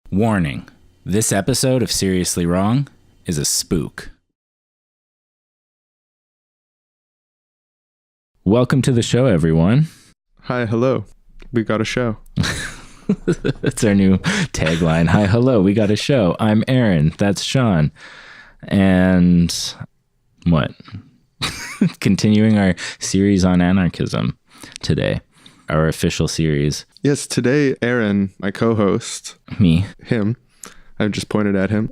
Warning, this episode of Seriously Wrong is a spook. Welcome to the show, everyone. Hi, hello. We got a show. That's our new tagline. Hi, hello, we got a show. I'm Aaron. That's Shawn. And what? Continuing our series on anarchism today. Our official series. Yes, today, Aaron, my co-host. Me. Him. I just pointed at him.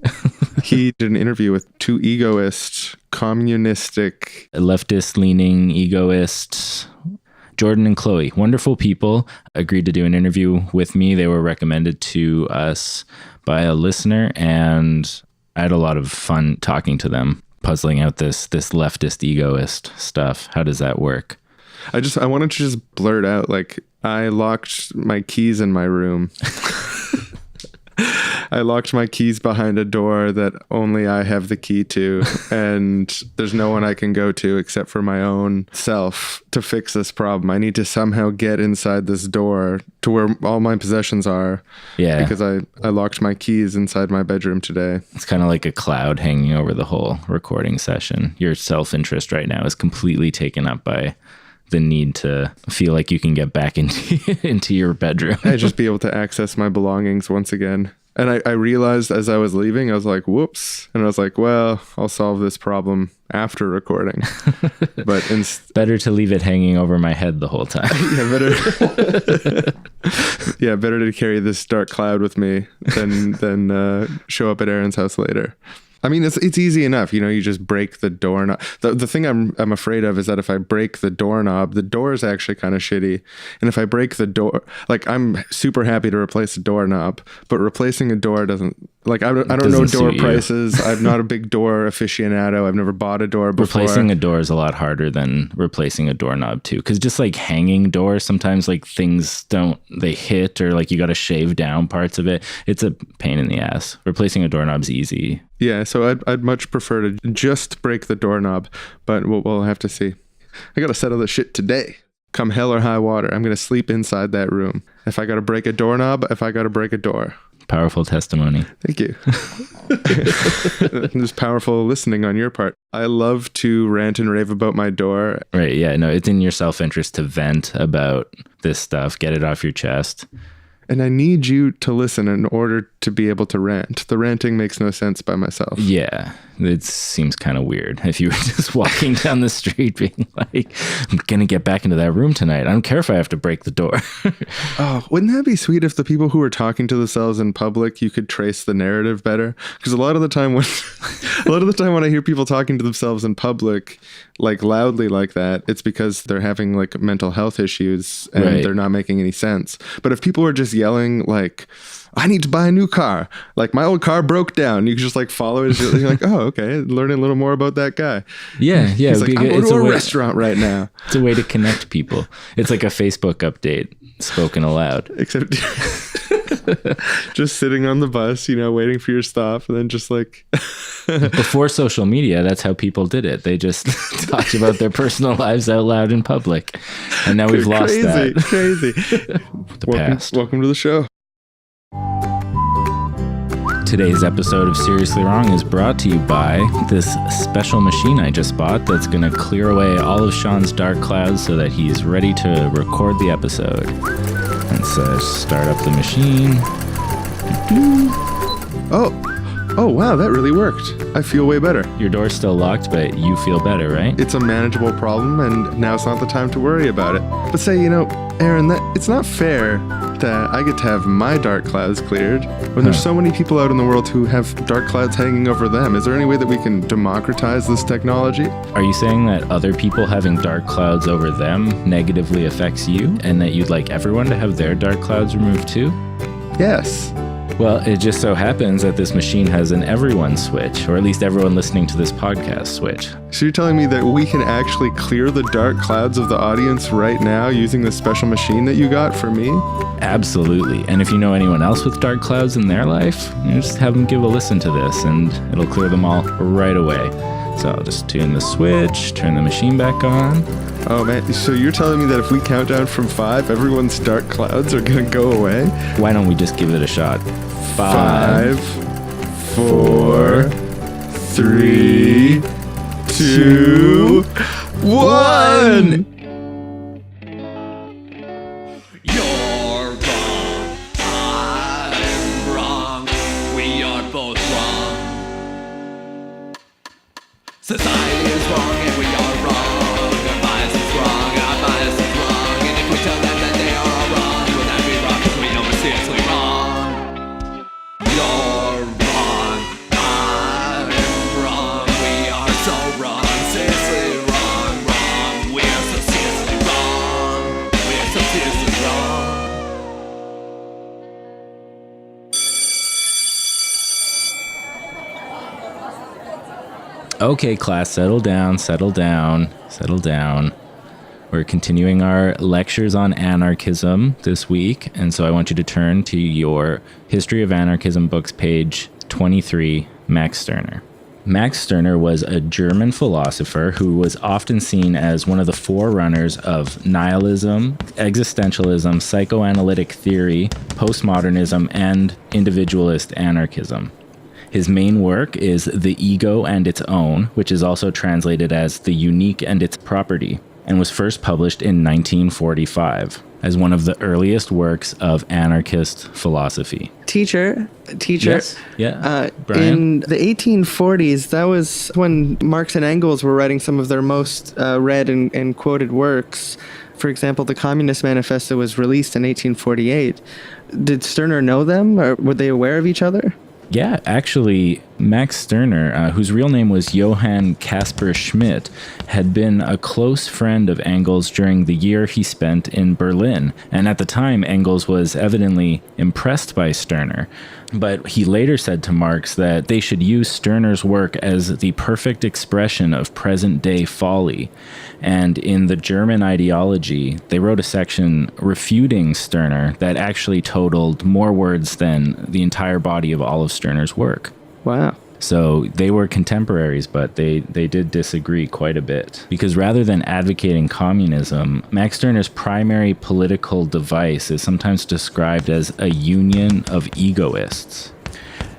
He did an interview with two egoist, communistic... leftist-leaning egoists, Jordan and Chloe. Wonderful people. Agreed to do an interview with me. They were recommended to us by a listener, and I had a lot of fun talking to them, puzzling out this leftist egoist stuff. How does that work? I wanted to just blurt out, like, I locked my keys in my room. I locked my keys behind a door that only I have the key to, and there's no one I can go to except for my own self to fix this problem. I need to somehow get inside this door to where all my possessions are. Yeah. Because I locked my keys inside my bedroom today. It's kind of like a cloud hanging over the whole recording session. Your self-interest right now is completely taken up by the need to feel like you can get back into your bedroom. I'd just be able to access my belongings once again. And I realized as I was leaving, I was like, whoops. And I was like, well, I'll solve this problem after recording. But better to leave it hanging over my head the whole time. Better to carry this dark cloud with me than show up at Aaron's house later. I mean, it's easy enough, you just break the doorknob. The thing I'm afraid of is that if I break the doorknob, the door is actually kind of shitty. And if I break the door, like, I'm super happy to replace the doorknob, but replacing a door doesn't, like, I don't know door prices. I'm not a big door aficionado. I've never bought a door before. Replacing a door is a lot harder than replacing a doorknob too. Cause just like hanging doors, sometimes like things they hit, or like you got to shave down parts of it. It's a pain in the ass. Replacing a doorknob's easy. Yeah, so I'd much prefer to just break the doorknob, but we'll have to see. I got to settle this shit today. Come hell or high water, I'm going to sleep inside that room. If I got to break a doorknob, if I got to break a door. Powerful testimony. Thank you. There's powerful listening on your part. I love to rant and rave about my door. Right, yeah, no, it's in your self-interest to vent about this stuff, get it off your chest. And I need you to listen in order to be able to rant. The ranting makes no sense by myself. Yeah, it seems kind of weird if you were just walking down the street being like, I'm going to get back into that room tonight. I don't care if I have to break the door. Oh, wouldn't that be sweet if the people who are talking to themselves in public, you could trace the narrative better? Because a lot of the time when I hear people talking to themselves in public, like loudly like that, it's because they're having like mental health issues and they're not making any sense. But if people are just yelling like, I need to buy a new car, like my old car broke down, you can just like follow it. You're like, oh, okay, learning a little more about that guy. Yeah. He's like, I'm going to a restaurant right now. It's a way to connect people. It's like a Facebook update spoken aloud. Except just sitting on the bus, waiting for your stop, and then just like... Before social media, that's how people did it. They just talked about their personal lives out loud in public. And now we've lost that. Crazy. Welcome to the show. Today's episode of Seriously Wrong is brought to you by this special machine I just bought that's going to clear away all of Shawn's dark clouds so that he's ready to record the episode. Let's start up the machine. Oh, wow, that really worked. I feel way better. Your door's still locked, but you feel better, right? It's a manageable problem, and now it's not the time to worry about it. But say, Aaron, it's not fair that I get to have my dark clouds cleared when there's so many people out in the world who have dark clouds hanging over them. Is there any way that we can democratize this technology? Are you saying that other people having dark clouds over them negatively affects you, and that you'd like everyone to have their dark clouds removed too? Yes. Well, it just so happens that this machine has an everyone switch, or at least everyone listening to this podcast switch. So you're telling me that we can actually clear the dark clouds of the audience right now using this special machine that you got for me? Absolutely. And if you know anyone else with dark clouds in their life, just have them give a listen to this and it'll clear them all right away. So I'll just tune the switch, turn the machine back on. Oh man, so you're telling me that if we count down from 5, everyone's dark clouds are gonna go away? Why don't we just give it a shot? 5, 4, 3, 2, 1! You're wrong, I'm wrong, we are both wrong. Society is wrong and we are wrong. Our bias is wrong, our bias is wrong. And if we tell them that they are all wrong, would that be wrong? 'Cause we know we're seriously wrong. You're wrong, I'm wrong, we are so wrong. Seriously wrong, wrong. We are so seriously wrong. We are so seriously wrong. Okay, class, settle down, settle down, settle down. We're continuing our lectures on anarchism this week, and so I want you to turn to your History of Anarchism books, page 23, Max Stirner. Max Stirner was a German philosopher who was often seen as one of the forerunners of nihilism, existentialism, psychoanalytic theory, postmodernism, and individualist anarchism. His main work is The Ego and Its Own, which is also translated as The Unique and Its Property, and was first published in 1945 as one of the earliest works of anarchist philosophy. Teacher, Yes? Yeah, Brian? in the 1840s, that was when Marx and Engels were writing some of their most read and quoted works. For example, the Communist Manifesto was released in 1848. Did Stirner know them, or were they aware of each other? Yeah, actually, Max Stirner, whose real name was Johann Caspar Schmidt, had been a close friend of Engels during the year he spent in Berlin. And at the time, Engels was evidently impressed by Stirner. But he later said to Marx that they should use Stirner's work as the perfect expression of present-day folly. And in the German ideology, they wrote a section refuting Stirner that actually totaled more words than the entire body of all of Stirner's work. Wow. So they were contemporaries, but they did disagree quite a bit. Because rather than advocating communism, Max Stirner's primary political device is sometimes described as a union of egoists.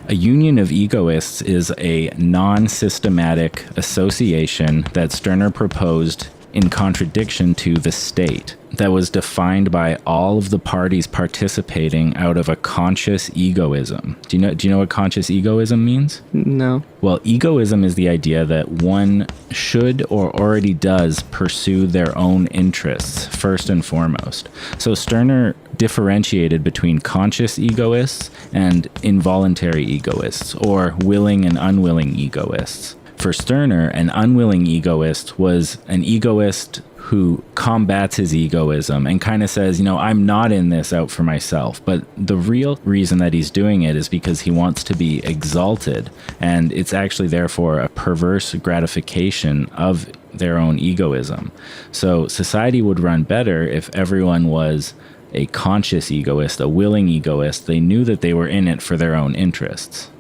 A union of egoists is a non-systematic association that Stirner proposed in contradiction to the state that was defined by all of the parties participating out of a conscious egoism. Do you know what conscious egoism means? No. Well, egoism is the idea that one should or already does pursue their own interests first and foremost. So Stirner differentiated between conscious egoists and involuntary egoists, or willing and unwilling egoists. For Stirner, an unwilling egoist was an egoist who combats his egoism and kind of says, I'm not in this out for myself. But the real reason that he's doing it is because he wants to be exalted. And it's actually, therefore, a perverse gratification of their own egoism. So society would run better if everyone was a conscious egoist, a willing egoist. They knew that they were in it for their own interests.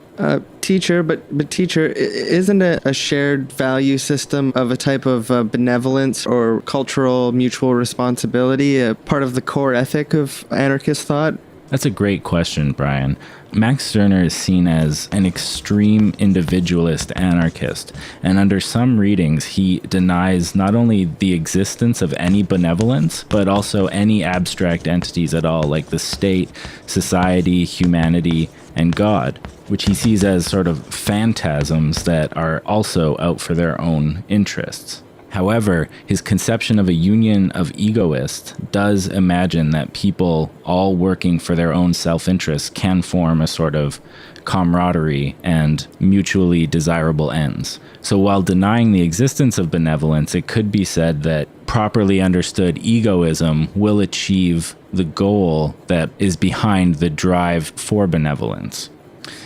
Teacher, but teacher, isn't it a shared value system of a type of benevolence or cultural mutual responsibility a part of the core ethic of anarchist thought? That's a great question, Brian. Max Stirner is seen as an extreme individualist anarchist, and under some readings, he denies not only the existence of any benevolence, but also any abstract entities at all, like the state, society, humanity, and God, which he sees as sort of phantasms that are also out for their own interests. However, his conception of a union of egoists does imagine that people all working for their own self-interest can form a sort of camaraderie and mutually desirable ends. So while denying the existence of benevolence, it could be said that properly understood egoism will achieve the goal that is behind the drive for benevolence.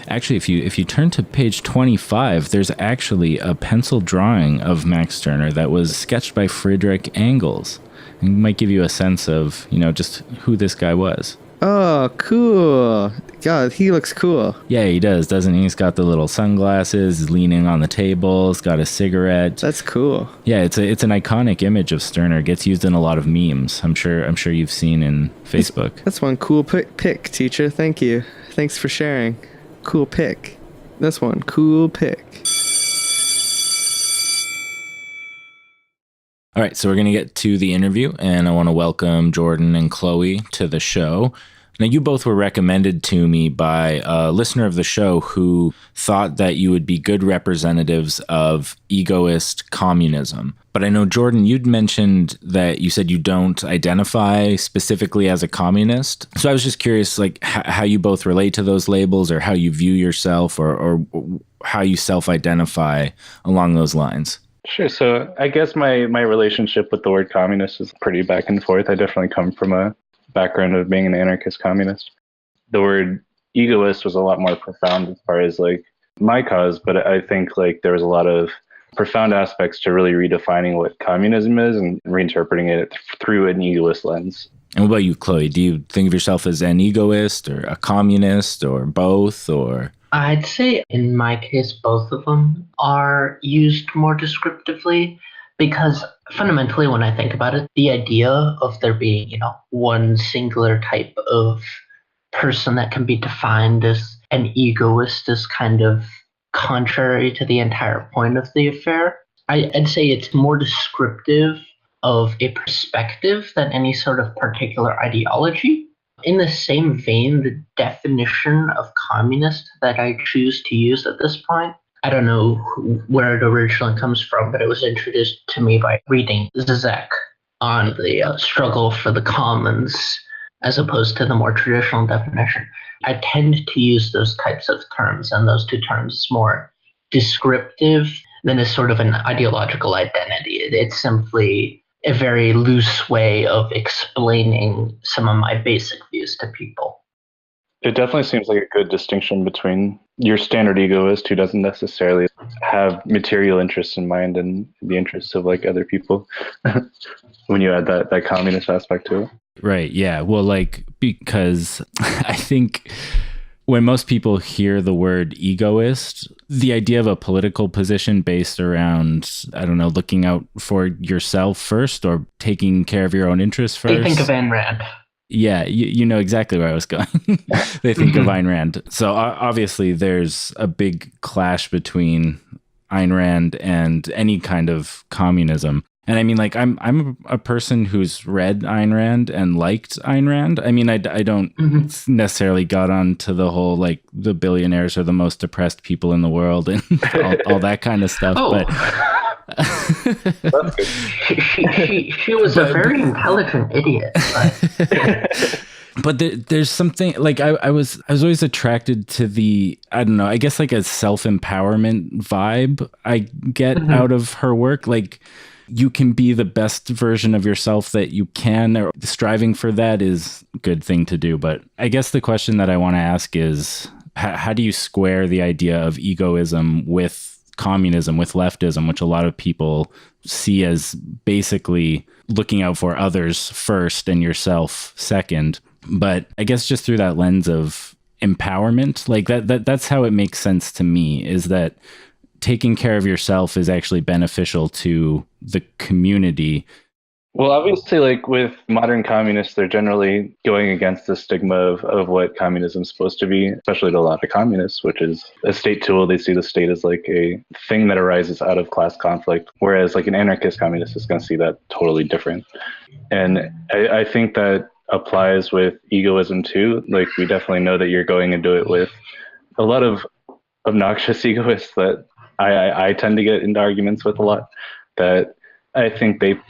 Actually, if you turn to page 25, there's actually a pencil drawing of Max Stirner that was sketched by Friedrich Engels. It might give you a sense of, just who this guy was. Oh, cool. God, he looks cool. Yeah, he does, doesn't he? He's got the little sunglasses, he's leaning on the table, he's got a cigarette. That's cool. Yeah, it's an iconic image of Stirner. It gets used in a lot of memes. I'm sure you've seen in Facebook. That's one cool pick, teacher. Thank you. Thanks for sharing. Cool pick. That's one cool pick. All right, so we're going to get to the interview, and I want to welcome Jordan and Chloe to the show. Now, you both were recommended to me by a listener of the show who thought that you would be good representatives of egoist communism. But I know, Jordan, you'd mentioned that you said you don't identify specifically as a communist. So I was just curious, like, how you both relate to those labels, or how you view yourself, or how you self-identify along those lines. Sure. So I guess my relationship with the word communist is pretty back and forth. I definitely come from a background of being an anarchist communist. The word egoist was a lot more profound as far as like my cause, but I think like there was a lot of profound aspects to really redefining what communism is and reinterpreting it through an egoist lens. And what about you, Chloe? Do you think of yourself as an egoist or a communist or both, or? I'd say in my case, both of them are used more descriptively because fundamentally, when I think about it, the idea of there being, one singular type of person that can be defined as an egoist is kind of contrary to the entire point of the affair. I'd say it's more descriptive of a perspective than any sort of particular ideology. In the same vein, the definition of communist that I choose to use at this point, I don't know where it originally comes from, but it was introduced to me by reading Zizek on the struggle for the commons, as opposed to the more traditional definition. I tend to use those types of terms, and those two terms is more descriptive than a sort of an ideological identity. It's simply a very loose way of explaining some of my basic views to people. It definitely seems like a good distinction between your standard egoist who doesn't necessarily have material interests in mind and the interests of like other people when you add that communist aspect to it. Right. Yeah. Well, like, because I think when most people hear the word egoist, the idea of a political position based around, I don't know, looking out for yourself first or taking care of your own interests first. They think of Ayn Rand. Yeah, you know exactly where I was going. They think of Ayn Rand. So obviously there's a big clash between Ayn Rand and any kind of communism. And I mean, like, I'm a person who's read Ayn Rand and liked Ayn Rand. I mean, I don't necessarily got on to the whole, like, the billionaires are the most depressed people in the world and all that kind of stuff. Oh. But she was a very intelligent idiot. But there's something like I was always attracted to the, I don't know, I guess like a self-empowerment vibe I get out of her work. Like, you can be the best version of yourself that you can, or striving for that is a good thing to do. But I guess the question that I want to ask is, how do you square the idea of egoism with communism, with leftism, which a lot of people see as basically looking out for others first and yourself second? But I guess just through that lens of empowerment, like that's how it makes sense to me, is that taking care of yourself is actually beneficial to the community. Well, obviously, like with modern communists, they're generally going against the stigma of what communism is supposed to be, especially to a lot of communists, which is a state tool. They see the state as like a thing that arises out of class conflict, whereas like an anarchist communist is going to see that totally different. And I think that applies with egoism too. Like, we definitely know that you're going into it with a lot of obnoxious egoists that I tend to get into arguments with a lot, that I think they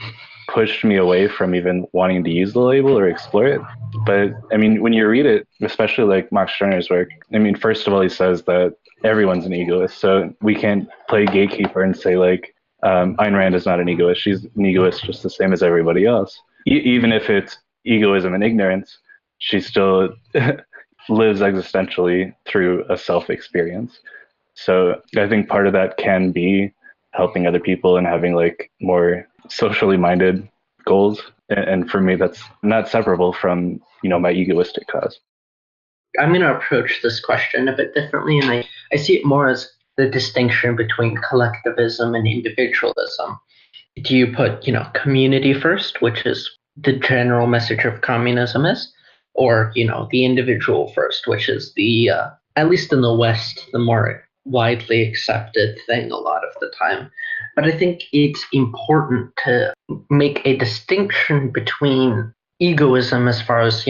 pushed me away from even wanting to use the label or explore it. But I mean, when you read it, especially like Max Stirner's work, I mean, first of all, he says that everyone's an egoist. So we can't play gatekeeper and say like, Ayn Rand is not an egoist. She's an egoist just the same as everybody else. Even if it's egoism and ignorance, she still lives existentially through a self-experience. So I think part of that can be helping other people and having like more socially minded goals. And for me, that's not separable from, my egoistic cause. I'm going to approach this question a bit differently, and I see it more as the distinction between collectivism and individualism. Do you put, community first, which is the general message of communism is, or, the individual first, which is the, at least in the West, the more widely accepted thing a lot of the time. But I think it's important to make a distinction between egoism as far as,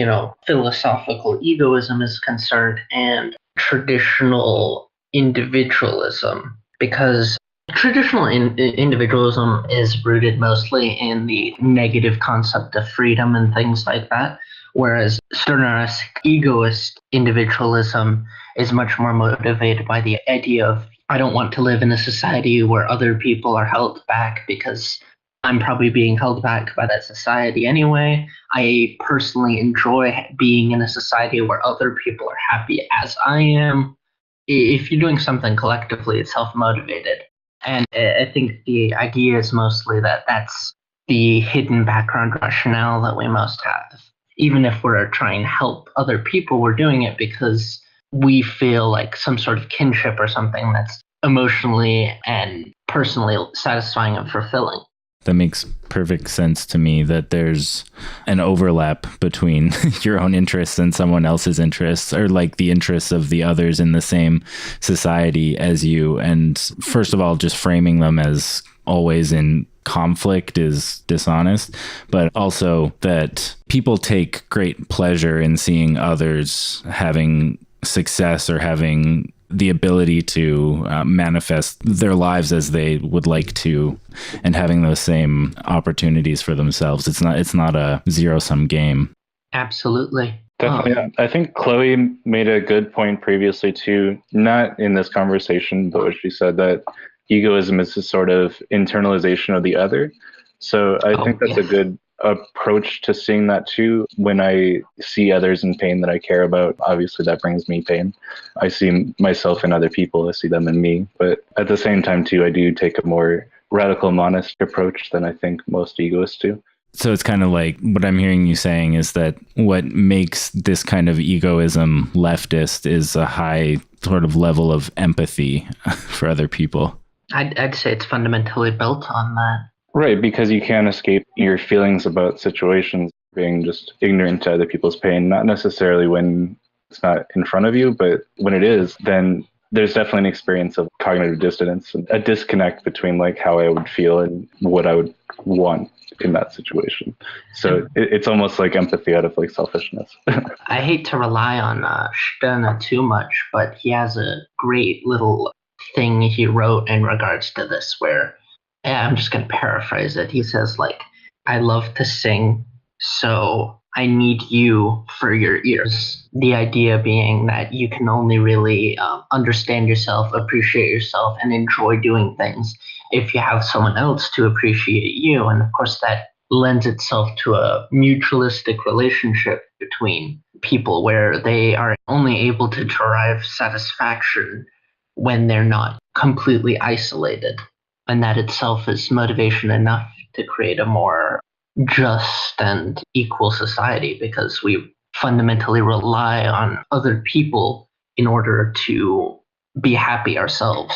philosophical egoism is concerned and traditional individualism, because traditional individualism is rooted mostly in the negative concept of freedom and things like that, whereas Stirner-esque egoist individualism is much more motivated by the idea of, I don't want to live in a society where other people are held back because I'm probably being held back by that society anyway. I personally enjoy being in a society where other people are happy as I am. If you're doing something collectively, it's self-motivated. And I think the idea is mostly that that's the hidden background rationale that we most have. Even if we're trying to help other people, we're doing it because we feel like some sort of kinship or something that's emotionally and personally satisfying and fulfilling. That makes perfect sense to me, that there's an overlap between your own interests and someone else's interests, or like the interests of the others in the same society as you. And first of all, just framing them as always in conflict is dishonest, but also that people take great pleasure in seeing others having success or having the ability to manifest their lives as they would like to, and having those same opportunities for themselves. It's not a zero-sum game. Absolutely. Definitely. Yeah. I think Chloe made a good point previously too, not in this conversation, but she said that egoism is a sort of internalization of the other. So I think that's a good approach to seeing that too. When I see others in pain that I care about, obviously that brings me pain. I see myself in other people, I see them in me. But at the same time too, I do take a more radical monist approach than I think most egoists do. So it's kind of like what I'm hearing you saying is that what makes this kind of egoism leftist is a high sort of level of empathy for other people. I'd say it's fundamentally built on that. Right, because you can't escape your feelings about situations, being just ignorant to other people's pain, not necessarily when it's not in front of you, but when it is, then there's definitely an experience of cognitive dissonance, a disconnect between like how I would feel and what I would want in that situation. So it's almost like empathy out of like selfishness. I hate to rely on Stirner too much, but he has a great little thing he wrote in regards to this where, I'm just going to paraphrase it. He says, like, I love to sing, so I need you for your ears. The idea being that you can only really understand yourself, appreciate yourself, and enjoy doing things if you have someone else to appreciate you. And of course, that lends itself to a mutualistic relationship between people where they are only able to derive satisfaction when they're not completely isolated. And that itself is motivation enough to create a more just and equal society, because we fundamentally rely on other people in order to be happy ourselves.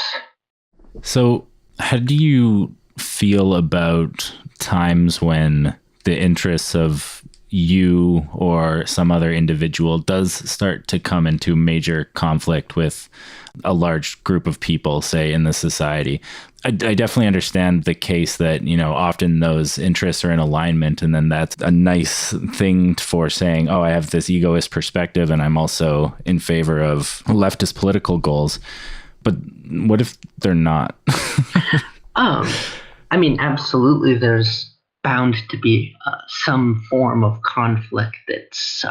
So how do you feel about times when the interests of you or some other individual does start to come into major conflict with a large group of people, say, in the society? I definitely understand the case that, often those interests are in alignment, and then that's a nice thing for saying, oh, I have this egoist perspective and I'm also in favor of leftist political goals. But what if they're not? Absolutely, there's bound to be some form of conflict that's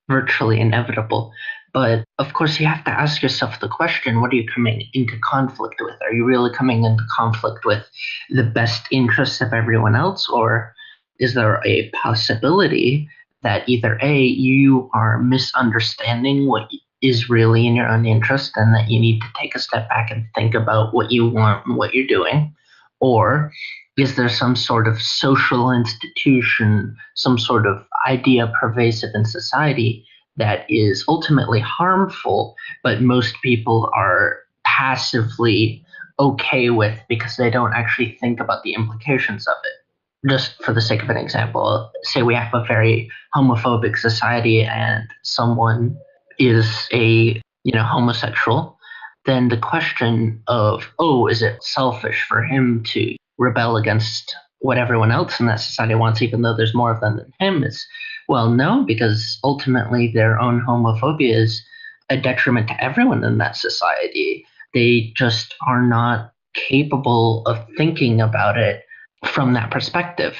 virtually inevitable. But of course, you have to ask yourself the question, what are you coming into conflict with? Are you really coming into conflict with the best interests of everyone else? Or is there a possibility that either A, you are misunderstanding what is really in your own interest and that you need to take a step back and think about what you want and what you're doing? Or is there some sort of social institution, some sort of idea pervasive in society that is ultimately harmful, but most people are passively okay with because they don't actually think about the implications of it. Just for the sake of an example, say we have a very homophobic society and someone is a homosexual, then the question of, oh, is it selfish for him to rebel against what everyone else in that society wants, even though there's more of them than him, is, well, no, because ultimately their own homophobia is a detriment to everyone in that society. They just are not capable of thinking about it from that perspective.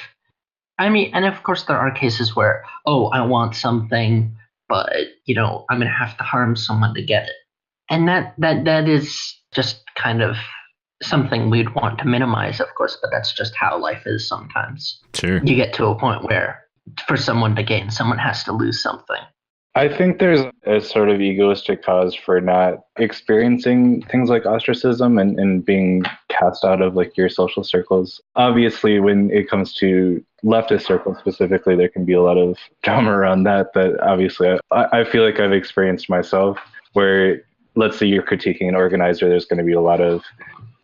I mean, and of course there are cases where, oh, I want something, but I'm going to have to harm someone to get it. And that is just kind of something we'd want to minimize, of course, but that's just how life is sometimes. Sure. You get to a point where for someone to gain, someone has to lose something. I think there's a sort of egoistic cause for not experiencing things like ostracism and being cast out of like your social circles. Obviously, when it comes to leftist circles specifically, there can be a lot of drama around that. But obviously, I feel like I've experienced myself where, let's say you're critiquing an organizer, there's going to be a lot of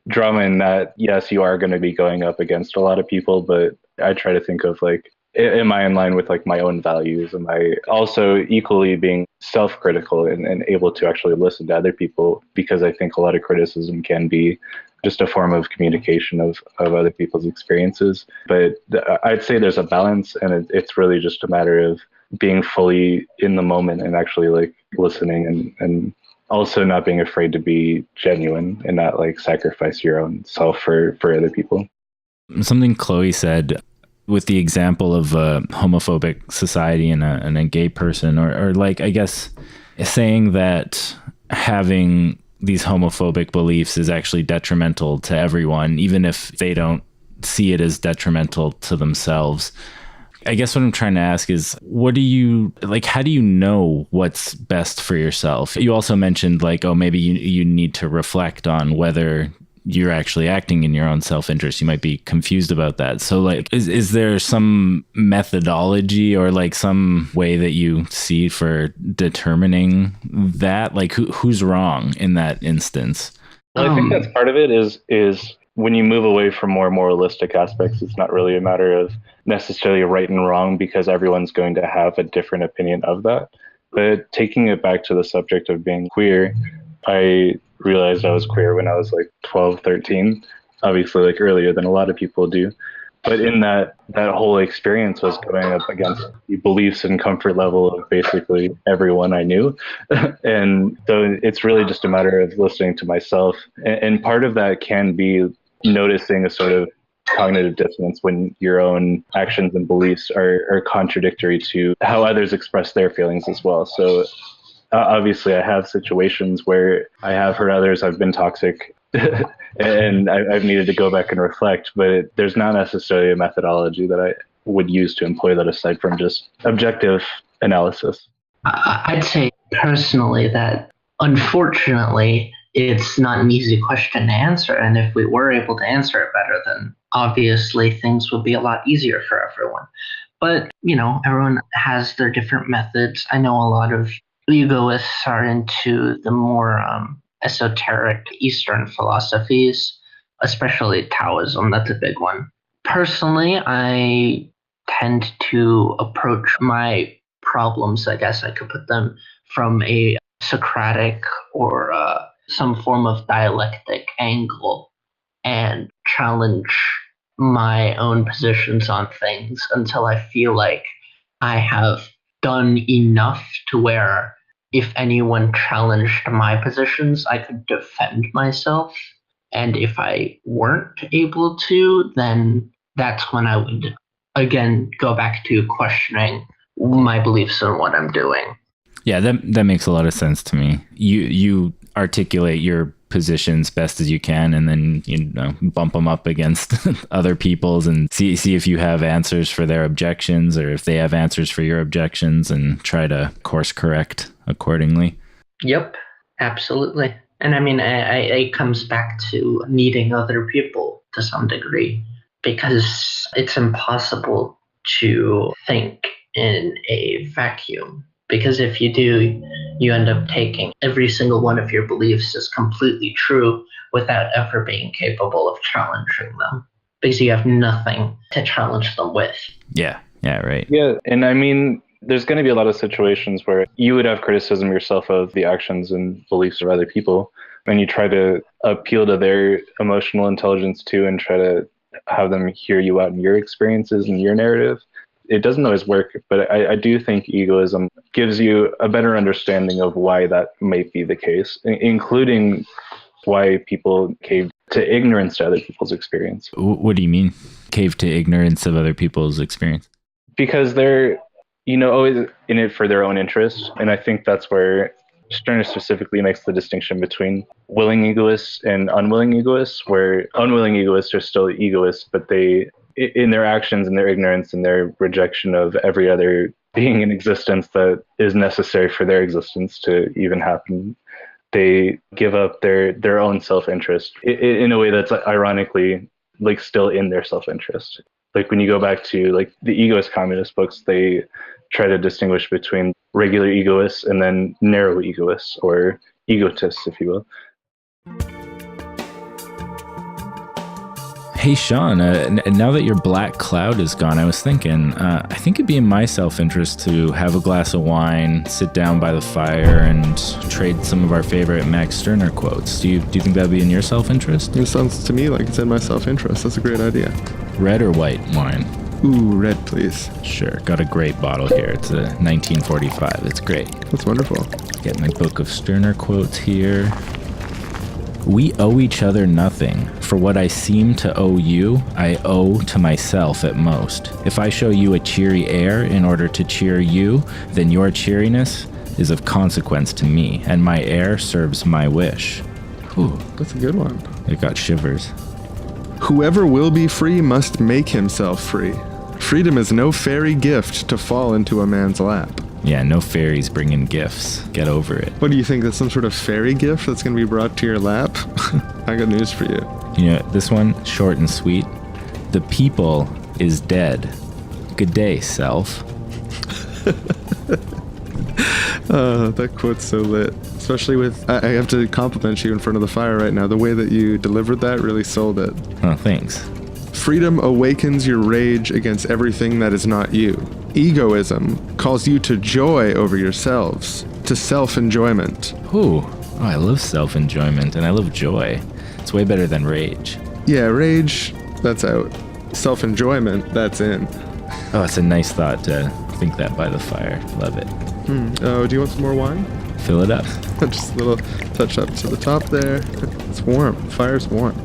drama in that. Yes, you are going to be going up against a lot of people, but I try to think of like, am I in line with like my own values? Am I also equally being self-critical and able to actually listen to other people? Because I think a lot of criticism can be just a form of communication of other people's experiences. But I'd say there's a balance, and it's really just a matter of being fully in the moment and actually like listening and also not being afraid to be genuine and not like sacrifice your own self for other people. Something Chloe said with the example of a homophobic society and a gay person, or like, I guess, saying that having these homophobic beliefs is actually detrimental to everyone, even if they don't see it as detrimental to themselves. I guess what I'm trying to ask is, how do you know what's best for yourself? You also mentioned like, oh, maybe you need to reflect on whether you're actually acting in your own self-interest. You might be confused about that. So like, is there some methodology or like some way that you see for determining that? Like who's wrong in that instance? Well, I think that's part of it is when you move away from more moralistic aspects, it's not really a matter of necessarily right and wrong, because everyone's going to have a different opinion of that. But taking it back to the subject of being queer, I realized I was queer when I was like 12, 13, obviously like earlier than a lot of people do. But in that whole experience was going up against the beliefs and comfort level of basically everyone I knew. And so it's really just a matter of listening to myself. And part of that can be noticing a sort of cognitive dissonance when your own actions and beliefs are contradictory to how others express their feelings as well. So obviously, I have situations where I have hurt others, I've been toxic, and I've needed to go back and reflect, but there's not necessarily a methodology that I would use to employ that aside from just objective analysis. I'd say personally that, unfortunately, it's not an easy question to answer, and if we were able to answer it better, then obviously things would be a lot easier for everyone. But, everyone has their different methods. I know a lot of egoists are into the more esoteric Eastern philosophies, especially Taoism. That's a big one. Personally, I tend to approach my problems, I guess I could put them, from a Socratic or some form of dialectic angle and challenge my own positions on things until I feel like I have done enough to where if anyone challenged my positions, I could defend myself. And if I weren't able to, then that's when I would, again, go back to questioning my beliefs and what I'm doing. Yeah, that makes a lot of sense to me. You articulate your positions best as you can, and then bump them up against other people's and see if you have answers for their objections, or if they have answers for your objections, and try to course correct accordingly. Yep, absolutely. And I mean, it comes back to needing other people to some degree, because it's impossible to think in a vacuum. Because if you do, you end up taking every single one of your beliefs as completely true without ever being capable of challenging them. Because you have nothing to challenge them with. Yeah, right. Yeah, and I mean, there's going to be a lot of situations where you would have criticism yourself of the actions and beliefs of other people, and you try to appeal to their emotional intelligence too and try to have them hear you out in your experiences and your narrative. It doesn't always work, but I do think egoism gives you a better understanding of why that might be the case, including why people cave to ignorance to other people's experience. What do you mean? Cave to ignorance of other people's experience? Because they're, always in it for their own interest. And I think that's where Stirner specifically makes the distinction between willing egoists and unwilling egoists, where unwilling egoists are still egoists, but they, in their actions and their ignorance and their rejection of every other being in existence that is necessary for their existence to even happen, they give up their own self-interest in a way that's ironically like still in their self-interest. Like when you go back to like the egoist communist books, they try to distinguish between regular egoists and then narrow egoists, or egotists, if you will. Hey, Shawn, now that your black cloud is gone, I was thinking, I think it'd be in my self-interest to have a glass of wine, sit down by the fire, and trade some of our favorite Max Stirner quotes. Do you think that'd be in your self-interest? It sounds to me like it's in my self-interest. That's a great idea. Red or white wine? Ooh, red, please. Sure. Got a great bottle here. It's a 1945. It's great. That's wonderful. Get my book of Stirner quotes here. We owe each other nothing. For what I seem to owe you, I owe to myself at most. If I show you a cheery air in order to cheer you, then your cheeriness is of consequence to me, and my air serves my wish. Ooh, that's a good one. It got shivers. Whoever will be free must make himself free. Freedom is no fairy gift to fall into a man's lap. Yeah, no fairies bringing gifts. Get over it. What do you think? That's some sort of fairy gift that's going to be brought to your lap? I got news for you. You know, this one, short and sweet. The people is dead. Good day, self. That quote's so lit. Especially with, I have to compliment you in front of the fire right now. The way that you delivered that really sold it. Oh, thanks. Freedom awakens your rage against everything that is not you. Egoism calls you to joy over yourselves, to self-enjoyment. Ooh, oh, I love self-enjoyment and I love joy. It's way better than rage. Yeah, rage, that's out. Self-enjoyment, that's in. Oh, it's a nice thought to think that by the fire. Love it. Oh, do you want some more wine? Fill it up. Just a little touch up to the top there. It's warm. Fire's warm.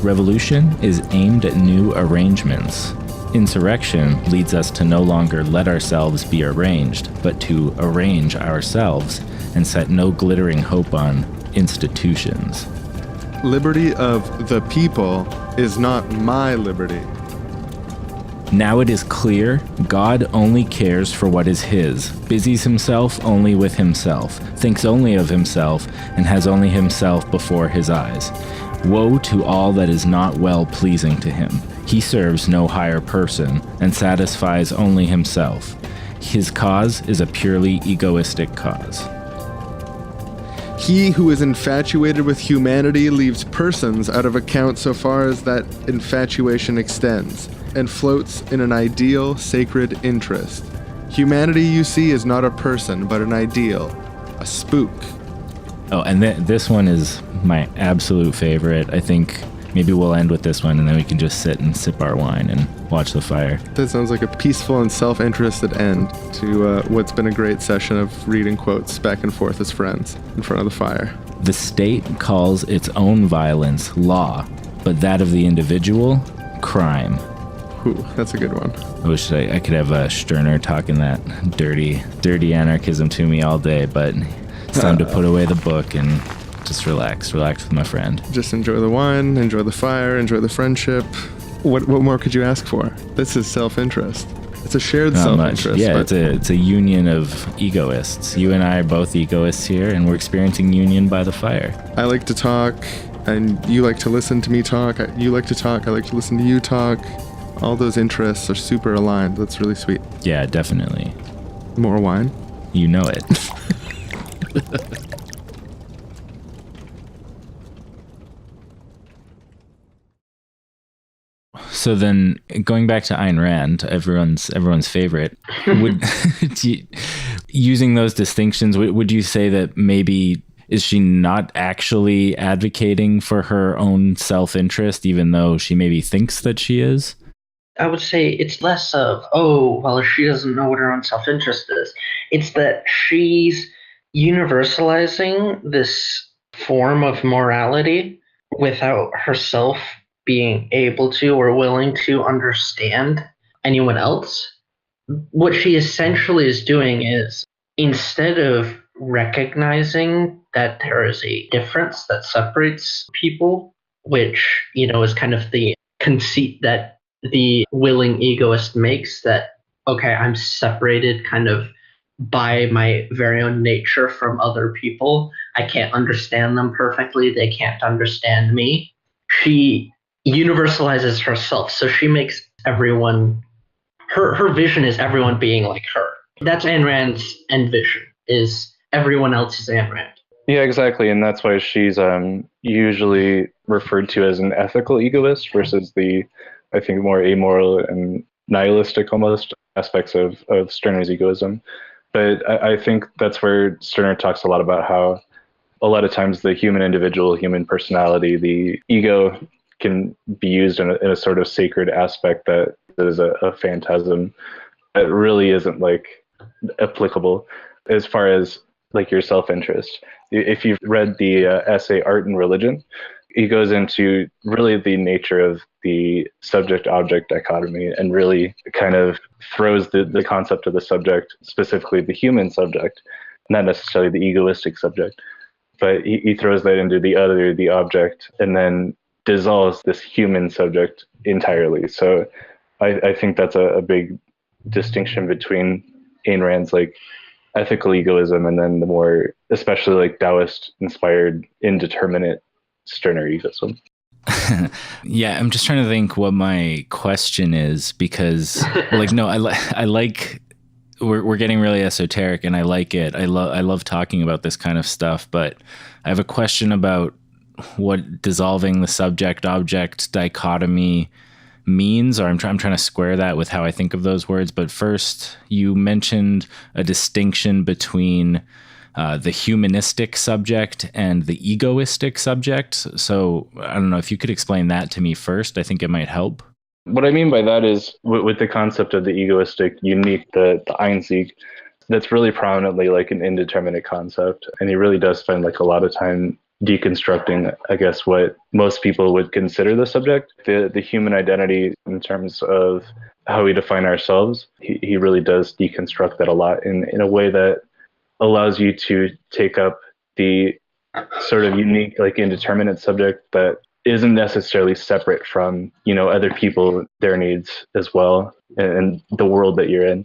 Revolution is aimed at new arrangements. Insurrection leads us to no longer let ourselves be arranged, but to arrange ourselves and set no glittering hope on institutions. Liberty of the people is not my liberty. Now it is clear God only cares for what is his, busies himself only with himself, thinks only of himself, and has only himself before his eyes. Woe to all that is not well pleasing to him. He serves no higher person and satisfies only himself. His cause is a purely egoistic cause. He who is infatuated with humanity leaves persons out of account so far as that infatuation extends, and floats in an ideal, sacred interest. Humanity, you see, is not a person, but an ideal, a spook. Oh, and this one is my absolute favorite. I think maybe we'll end with this one and then we can just sit and sip our wine and watch the fire. That sounds like a peaceful and self-interested end to what's been a great session of reading quotes back and forth as friends in front of the fire. The state calls its own violence law, but that of the individual, crime. Ooh, that's a good one. I wish I could have Stirner talking that dirty anarchism to me all day, but it's time to put away the book and just relax with my friend. Just enjoy the wine, enjoy the fire, enjoy the friendship. What more could you ask for? This is self-interest. It's a shared Not self-interest. much. Yeah, it's a union of egoists. You and I are both egoists here, and we're experiencing union by the fire. I like to talk, and you like to listen to me talk. You like to talk, I like to listen to you talk. All those interests are super aligned. That's really sweet. Yeah, definitely. More wine? you know it. So then, going back to Ayn Rand, everyone's favorite, would using those distinctions, would you say that maybe is she not actually advocating for her own self-interest, even though she maybe thinks that she is? I would say it's less of, oh, well, she doesn't know what her own self-interest is. It's that she's universalizing this form of morality without herself being able to or willing to understand anyone else. What she essentially is doing is, instead of recognizing that there is a difference that separates people, which, is kind of the conceit that the willing egoist makes, that, okay, I'm separated kind of by my very own nature from other people. I can't understand them perfectly. They can't understand me. She universalizes herself. So she makes everyone, her vision is everyone being like her. That's Ayn Rand's end vision, is everyone else is Ayn Rand. Yeah, exactly. And that's why she's usually referred to as an ethical egoist versus the, I think, more amoral and nihilistic almost aspects of Stirner's egoism. But I think that's where Stirner talks a lot about how a lot of times the human individual, human personality, the ego can be used in a sort of sacred aspect that is a phantasm that really isn't like applicable as far as like your self-interest. If you've read the essay Art and Religion, he goes into really the nature of the subject-object dichotomy and really kind of throws the concept of the subject, specifically the human subject, not necessarily the egoistic subject, but he throws that into the other, the object, and then dissolves this human subject entirely. So I think that's a big distinction between Ayn Rand's like ethical egoism and then the more, especially like Taoist inspired indeterminate Stirner egoism. Yeah, I'm just trying to think what my question is, because like, no, I like we're getting really esoteric and I like it. I love talking about this kind of stuff, but I have a question about what dissolving the subject object dichotomy means, or I'm trying to square that with how I think of those words. But first, you mentioned a distinction between the humanistic subject and the egoistic subject. So I don't know if you could explain that to me first. I think it might help. What I mean by that is with the concept of the egoistic unique, the Einzig, that's really prominently like an indeterminate concept. And he really does spend like a lot of time deconstructing, I guess, what most people would consider the subject, the human identity in terms of how we define ourselves. He really does deconstruct that a lot in a way that allows you to take up the sort of unique, like indeterminate subject that isn't necessarily separate from, other people, their needs as well, and the world that you're in.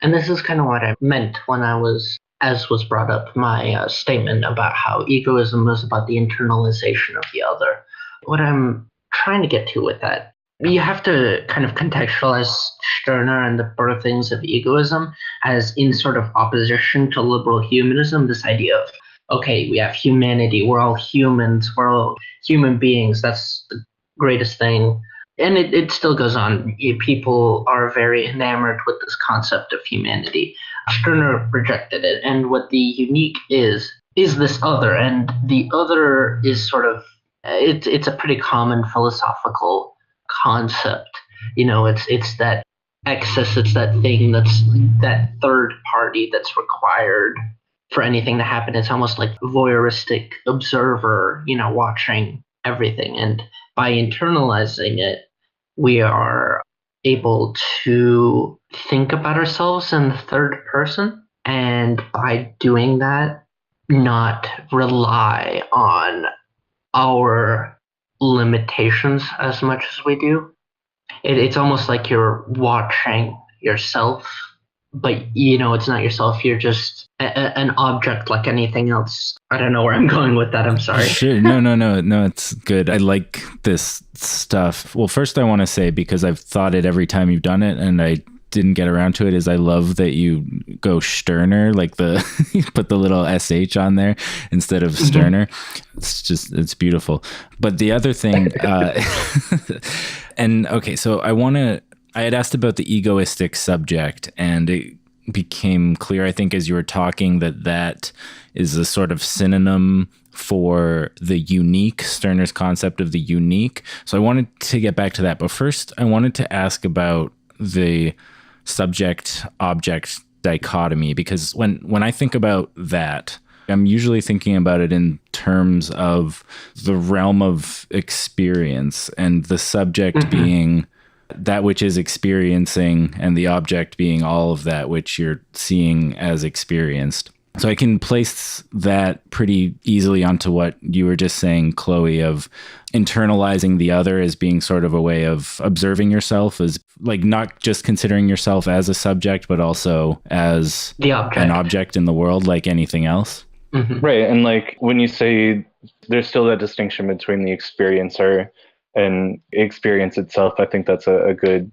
And this is kind of what I meant when I was, as was brought up, my statement about how egoism is about the internalization of the other. What I'm trying to get to with that, you have to kind of contextualize Stirner and the birthings of egoism as in sort of opposition to liberal humanism, this idea of, okay, we have humanity, we're all humans, we're all human beings, that's the greatest thing. And it still goes on. People are very enamored with this concept of humanity. Stirner rejected it, and what the unique is this other, and the other is sort of, it's a pretty common philosophical concept. It's that excess, it's that thing that's that third party that's required for anything to happen. It's almost like voyeuristic observer, watching everything. And by internalizing it, we are able to think about ourselves in the third person. And by doing that, not rely on our limitations as much as we do. It's almost like you're watching yourself, but it's not yourself. You're just an object like anything else. I don't know where I'm going with that. I'm sorry. Sure. No, it's good. I like this stuff. Well, first I want to say, because I've thought it every time you've done it, and I didn't get around to it is I love that you go Stirner, like you put the little SH on there instead of Stirner. It's beautiful. But the other thing, and okay, so I had asked about the egoistic subject, and it became clear, I think, as you were talking, that is a sort of synonym for the unique, Stirner's concept of the unique. So I wanted to get back to that. But first, I wanted to ask about the subject-object dichotomy, because when I think about that, I'm usually thinking about it in terms of the realm of experience, and the subject being that which is experiencing, and the object being all of that which you're seeing as experienced. So I can place that pretty easily onto what you were just saying, Chloe, of internalizing the other as being sort of a way of observing yourself, as like not just considering yourself as a subject, but also as an object in the world, like anything else. Right. And like when you say there's still that distinction between the experiencer and experience itself, I think that's a good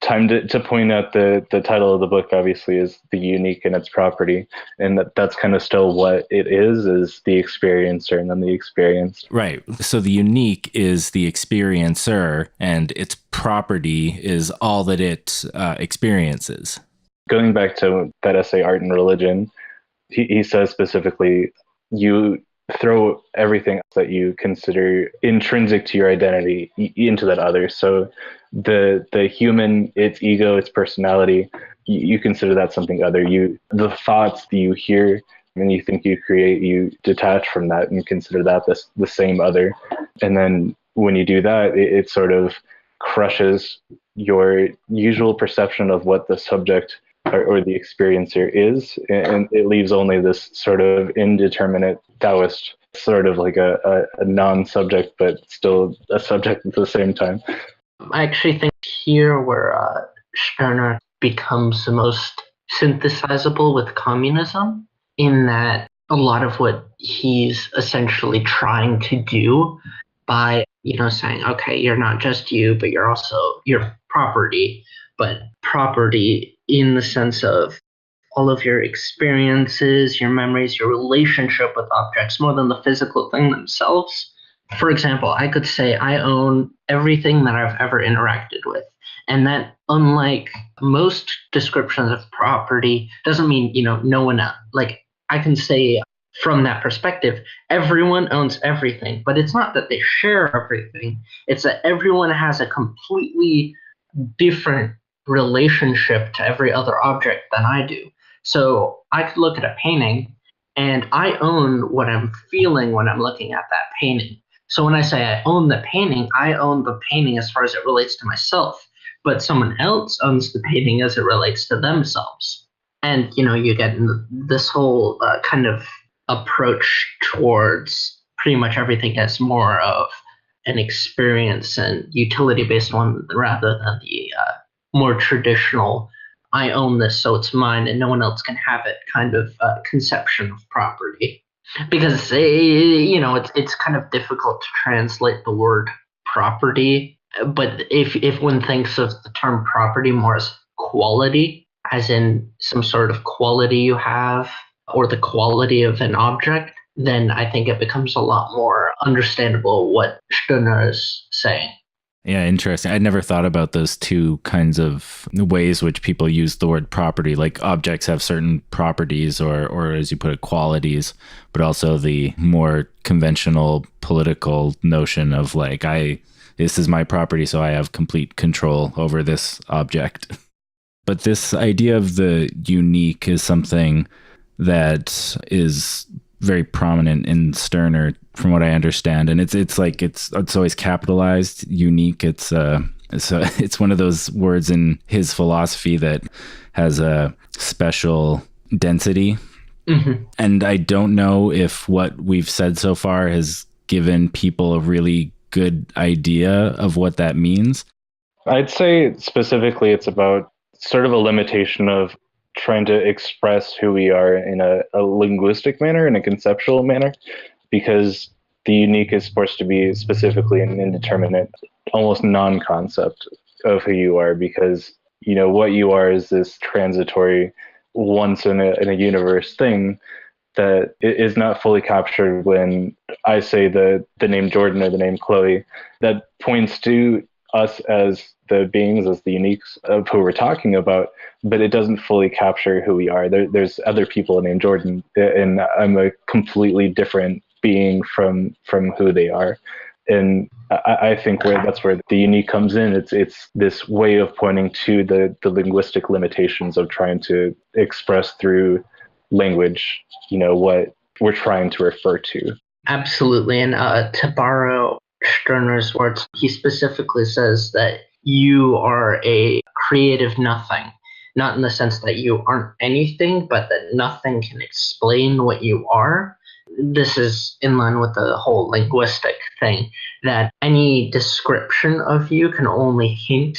time to point out the title of the book, obviously, is The Unique and Its Property. And that's kind of still what it is the experiencer and then the experienced. Right. So the unique is the experiencer, and its property is all that it experiences. Going back to that essay, Art and Religion, he says specifically, you throw everything that you consider intrinsic to your identity into that other. So the human, its ego, its personality, you consider that something other. The thoughts that you hear and you think you create, you detach from that and consider that the same other. And then when you do that, it sort of crushes your usual perception of what the subject or the experiencer is, and it leaves only this sort of indeterminate Taoist, sort of like a non-subject, but still a subject at the same time. I actually think here where Stirner becomes the most synthesizable with communism, in that a lot of what he's essentially trying to do by, saying, okay, you're not just you, but you're also your property, but property in the sense of all of your experiences, your memories, your relationship with objects more than the physical thing themselves. For example, I could say I own everything that I've ever interacted with. And that, unlike most descriptions of property, doesn't mean, no one else. Like, I can say from that perspective, everyone owns everything, but it's not that they share everything. It's that everyone has a completely different relationship to every other object than I do. So I could look at a painting and I own what I'm feeling when I'm looking at that painting. So when I say I own the painting as far as it relates to myself, but someone else owns the painting as it relates to themselves. And, you get this whole kind of approach towards pretty much everything as more of an experience and utility-based one rather than the more traditional, I own this, so it's mine and no one else can have it kind of conception of property. Because, it's kind of difficult to translate the word property. But if one thinks of the term property more as quality, as in some sort of quality you have, or the quality of an object, then I think it becomes a lot more understandable what Stirner is saying. Yeah, interesting. I'd never thought about those two kinds of ways which people use the word property. Like objects have certain properties or as you put it, qualities, but also the more conventional political notion of like, this is my property, so I have complete control over this object. But this idea of the unique is something that is very prominent in Stirner, from what I understand, and it's always capitalized. Unique. It's one of those words in his philosophy that has a special density. Mm-hmm. And I don't know if what we've said so far has given people a really good idea of what that means. I'd say specifically it's about sort of a limitation of trying to express who we are in a linguistic manner, in a conceptual manner, because the unique is supposed to be specifically an indeterminate, almost non-concept of who you are, because what you are is this transitory, once in a universe thing that is not fully captured when I say the name Jordan or the name Chloe. That points to us as the beings, as the uniques of who we're talking about, but it doesn't fully capture who we are. There's other people named Jordan, and I'm a completely different being from who they are. And I think that's where the unique comes in. It's this way of pointing to the linguistic limitations of trying to express through language, what we're trying to refer to. Absolutely. And to borrow Stirner's words, he specifically says that you are a creative nothing, not in the sense that you aren't anything, but that nothing can explain what you are. This is in line with the whole linguistic thing, that any description of you can only hint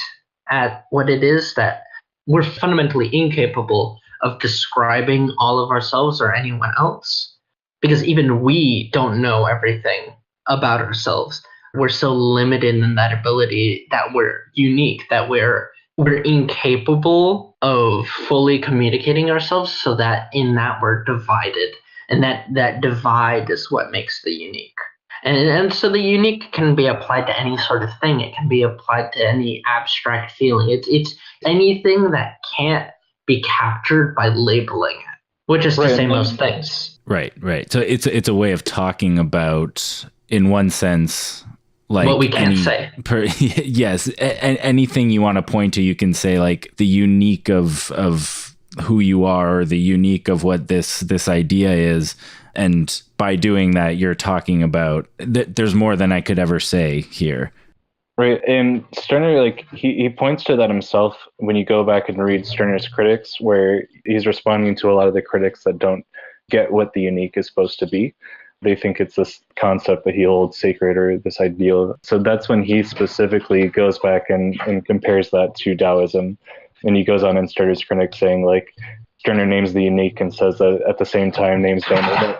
at what it is, that we're fundamentally incapable of describing all of ourselves or anyone else, because even we don't know everything about ourselves. We're so limited in that ability that we're unique, that we're incapable of fully communicating ourselves, so that in that we're divided. And that divide is what makes the unique. And so the unique can be applied to any sort of thing. It can be applied to any abstract feeling. It's anything that can't be captured by labeling it, which is to say most things. Right. So it's a way of talking about, in one sense, like what we can't say. Yes, anything you want to point to, you can say like the unique of who you are, or the unique of what this idea is. And by doing that, you're talking about there's more than I could ever say here. Right. And Stirner, he points to that himself when you go back and read Stirner's critics, where he's responding to a lot of the critics that don't get what the unique is supposed to be. They think it's this concept that he holds sacred, or this ideal. So that's when he specifically goes back and compares that to Taoism. And he goes on in Stirner's critics saying, Stirner names the unique and says that at the same time names don't know it.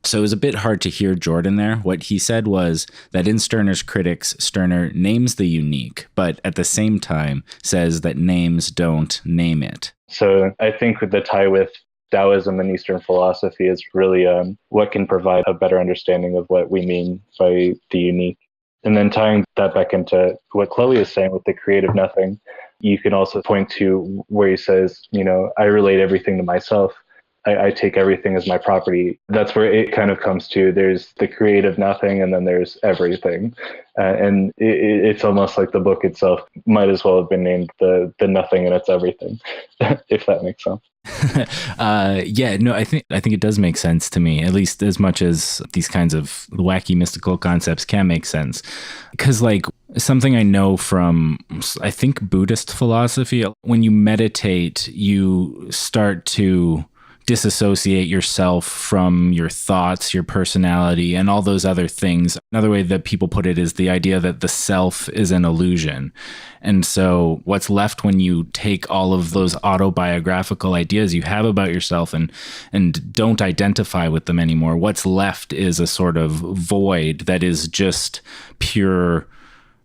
So it was a bit hard to hear Jordan there. What he said was that in Stirner's critics, Stirner names the unique, but at the same time says that names don't name it. So I think the tie with Taoism and Eastern philosophy is really what can provide a better understanding of what we mean by the unique. And then tying that back into what Chloe is saying with the creative nothing, you can also point to where he says, I relate everything to myself. I take everything as my property. That's where it kind of comes to. There's the creative nothing, and then there's everything. And it's almost like the book itself might as well have been named the nothing and it's everything, if that makes sense. I think it does make sense to me, at least as much as these kinds of wacky mystical concepts can make sense. Because something I know from, I think, Buddhist philosophy, when you meditate, you start to disassociate yourself from your thoughts, your personality, and all those other things. Another way that people put it is the idea that the self is an illusion. And so what's left when you take all of those autobiographical ideas you have about yourself and don't identify with them anymore, what's left is a sort of void that is just pure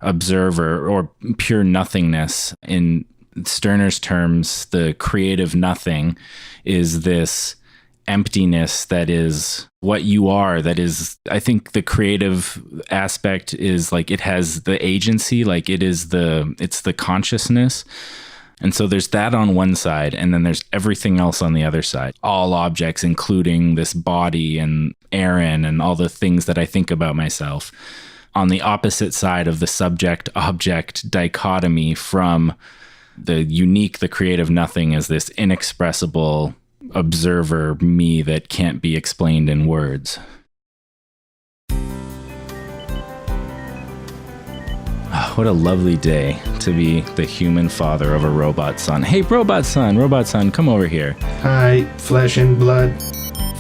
observer or pure nothingness. In Stirner's terms, the creative nothing is this emptiness that is what you are. That is, I think the creative aspect is it has the agency, it's the consciousness. And so there's that on one side, and then there's everything else on the other side. All objects, including this body and Aaron and all the things that I think about myself. On the opposite side of the subject-object dichotomy from the unique, the creative nothing, is this inexpressible observer me that can't be explained in words. Oh, what a lovely day to be the human father of a robot son. Hey, robot son, come over here. Hi, flesh and blood,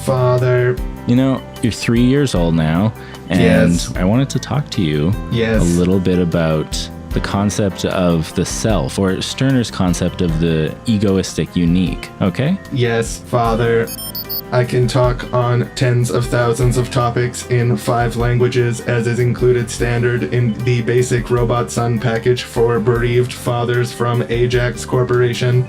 father. You're 3 years old now, and yes. I wanted to talk to you yes. a little bit about the concept of the self, or Stirner's concept of the egoistic unique, okay? Yes, father. I can talk on tens of thousands of topics in 5 languages, as is included standard in the basic Robot Son package for bereaved fathers from Ajax Corporation.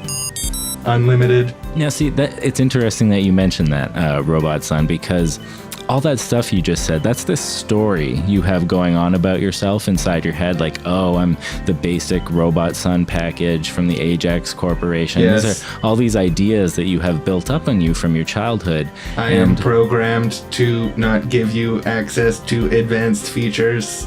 Unlimited. Now, see, that it's interesting that you mentioned that, Robot Son, because all that stuff you just said, that's the story you have going on about yourself inside your head. Like, oh, I'm the basic Robot Son package from the Ajax Corporation. Yes. These are all these ideas that you have built up on you from your childhood. I am programmed to not give you access to advanced features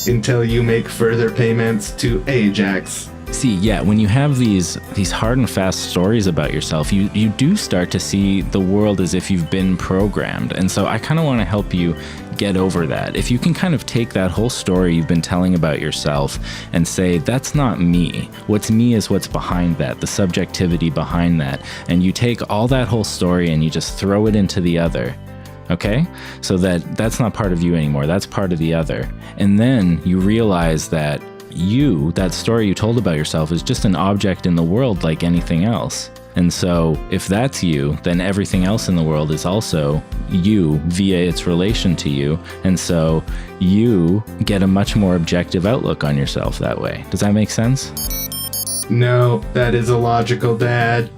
until you make further payments to Ajax. See, yeah, when you have these hard and fast stories about yourself, you do start to see the world as if you've been programmed. And so I kind of want to help you get over that. If you can kind of take that whole story you've been telling about yourself and say, that's not me. What's me is what's behind that, the subjectivity behind that. And you take all that whole story and you just throw it into the other. Okay? So that's not part of you anymore. That's part of the other. And then you realize that that story you told about yourself is just an object in the world like anything else. And so if that's you, then everything else in the world is also you via its relation to you. And so you get a much more objective outlook on yourself that way. Does that make sense? No, that is illogical, Dad.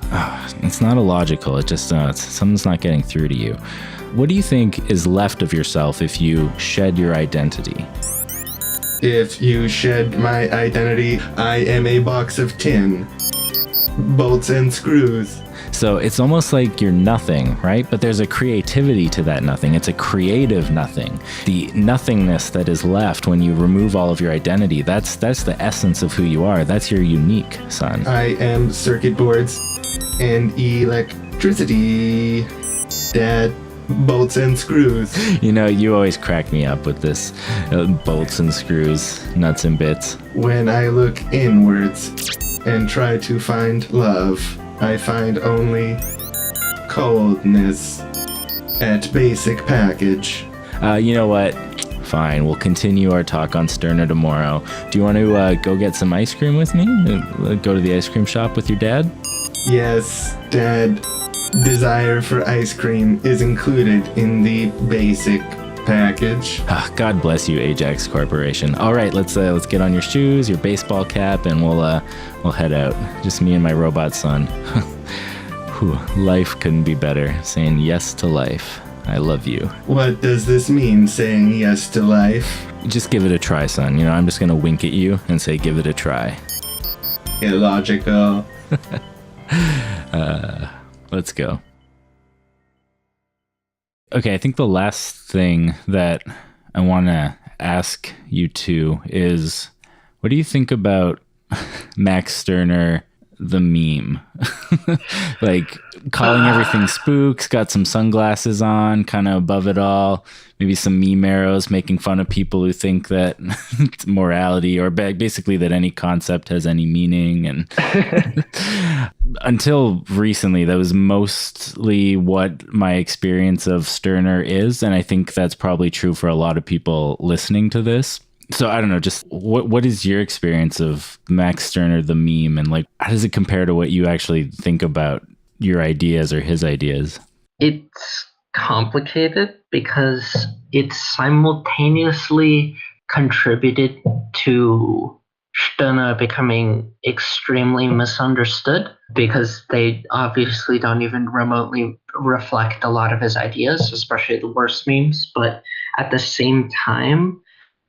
It's not illogical. It just, something's not getting through to you. What do you think is left of yourself if you shed your identity? If you shed my identity, I am a box of tin. Bolts and screws. So it's almost like you're nothing, right? But there's a creativity to that nothing. It's a creative nothing. The nothingness that is left when you remove all of your identity, that's the essence of who you are. That's your unique, son. I am circuit boards and electricity. Dad. Bolts and screws. You know, you always crack me up with this bolts and screws, nuts and bits. When I look inwards and try to find love, I find only coldness at basic package. You know what? Fine, we'll continue our talk on Stirner tomorrow. Do you want to go get some ice cream with me? Go to the ice cream shop with your dad? Yes, Dad. Desire for ice cream is included in the basic package. God bless you, Ajax Corporation. All right, let's get on your shoes, your baseball cap, and we'll head out. Just me and my robot son. Whew, life couldn't be better. Saying yes to life. I love you. What does this mean, saying yes to life? Just give it a try, son. You know, I'm just gonna wink at you and say, give it a try. Illogical. Let's go. Okay, I think the last thing that I want to ask you two is, what do you think about Max Stirner, the meme? Like, calling everything spooks, got some sunglasses on, kind of above it all, maybe some meme arrows, making fun of people who think that morality, or basically that any concept has any meaning. And until recently, that was mostly what my experience of Stirner is. And I think that's probably true for a lot of people listening to this. So I don't know, just what is your experience of Max Stirner, the meme, and like, how does it compare to what you actually think about your ideas or his ideas? It's complicated because it simultaneously contributed to Stirner becoming extremely misunderstood because they obviously don't even remotely reflect a lot of his ideas, especially the worst memes. But at the same time,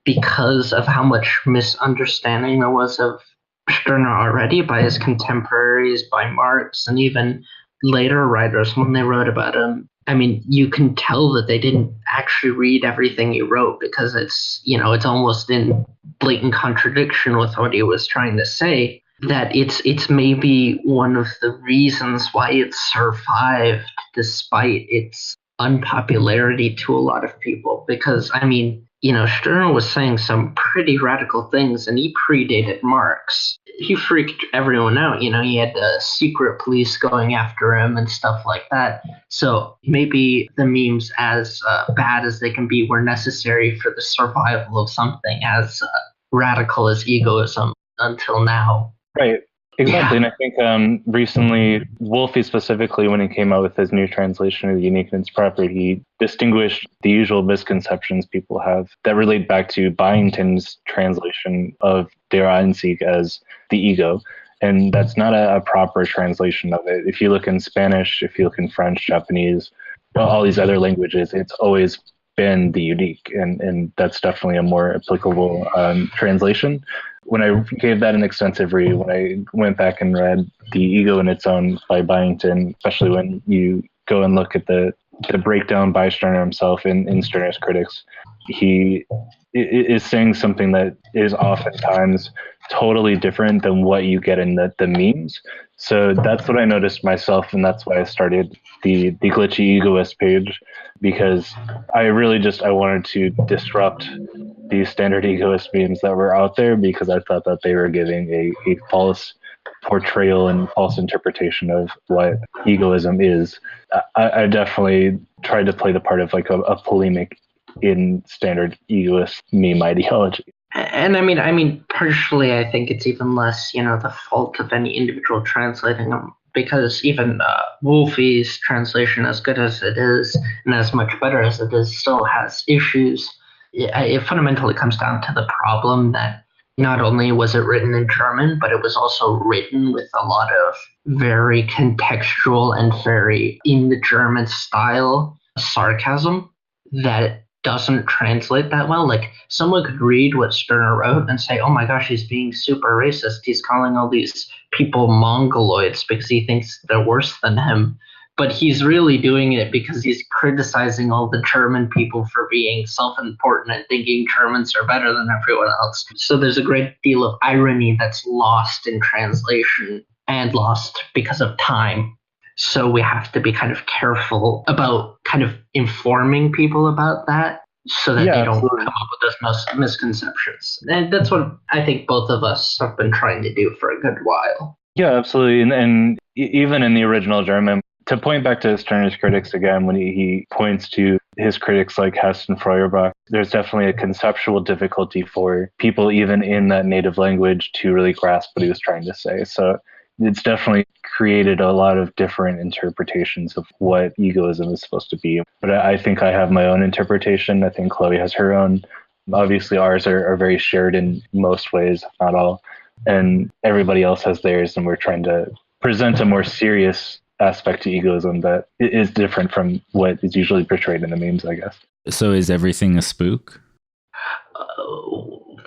because of how much misunderstanding there was of Stirner already by his contemporaries, by Marx, and even later writers when they wrote about him, I mean, you can tell that they didn't actually read everything he wrote because it's almost in blatant contradiction with what he was trying to say, that it's maybe one of the reasons why it survived despite its unpopularity to a lot of people. Because, I mean, Stirner was saying some pretty radical things, and he predated Marx. He freaked everyone out. He had the secret police going after him and stuff like that. So maybe the memes, as bad as they can be, were necessary for the survival of something as radical as egoism until now. Right. Exactly, and I think recently, Wolfe specifically, when he came out with his new translation of The Unique and Its Proper, he distinguished the usual misconceptions people have that relate back to Byington's translation of Der Einzig as the ego. And that's not a proper translation of it. If you look in Spanish, if you look in French, Japanese, all these other languages, it's always been the unique. And that's definitely a more applicable translation. When I gave that an extensive read, when I went back and read The Ego in Its Own by Byington, especially when you go and look at the breakdown by Stirner himself in Stirner's Critics, he is saying something that is oftentimes totally different than what you get in the memes. So that's what I noticed myself, and that's why I started the Glitchy Egoist page, because I wanted to disrupt these standard egoist memes that were out there, because I thought that they were giving a false portrayal and false interpretation of what egoism is. I definitely tried to play the part of like a polemic in standard egoist meme ideology. And I mean, partially, I think it's even less, the fault of any individual translating them, because even Wolfie's translation, as good as it is, and as much better as it is, still has issues. It fundamentally comes down to the problem that not only was it written in German, but it was also written with a lot of very contextual and very in the German style sarcasm that doesn't translate that well. Like, someone could read what Stirner wrote and say, oh my gosh, he's being super racist. He's calling all these people mongoloids because he thinks they're worse than him. But he's really doing it because he's criticizing all the German people for being self-important and thinking Germans are better than everyone else. So there's a great deal of irony that's lost in translation and lost because of time. So we have to be kind of careful about kind of informing people about that so that they don't absolutely. come up with those misconceptions. And that's what I think both of us have been trying to do for a good while. Yeah, absolutely. And even in the original German, to point back to Stirner's Critics again, when he points to his critics like Hess and Feuerbach, there's definitely a conceptual difficulty for people even in that native language to really grasp what he was trying to say. So it's definitely created a lot of different interpretations of what egoism is supposed to be. But I think I have my own interpretation. I think Chloe has her own. Obviously, ours are very shared in most ways, if not all. And everybody else has theirs, and we're trying to present a more serious aspect to egoism that is different from what is usually portrayed in the memes, I guess. So is everything a spook?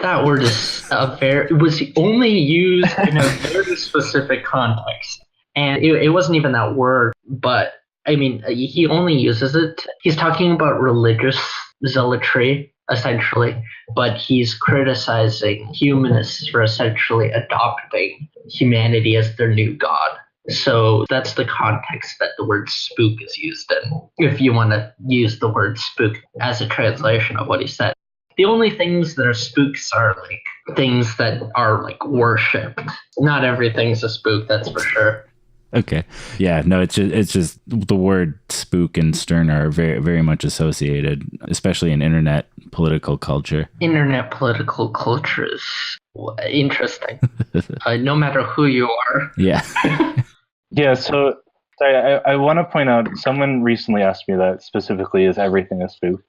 That word is was only used in a very specific context. And it wasn't even that word, but I mean, he only uses it. He's talking about religious zealotry, essentially, but he's criticizing humanists for essentially adopting humanity as their new god. So that's the context that the word spook is used in, if you want to use the word spook as a translation of what he said. The only things that are spooks are like things that are like worshipped. Not everything's a spook, that's for sure. Okay. Yeah, no, it's just the word spook and Stirner are very, very much associated, especially in internet political culture. Internet political culture is interesting. No matter who you are. Yeah. Yeah, so sorry, I want to point out, someone recently asked me that specifically, is everything a spook?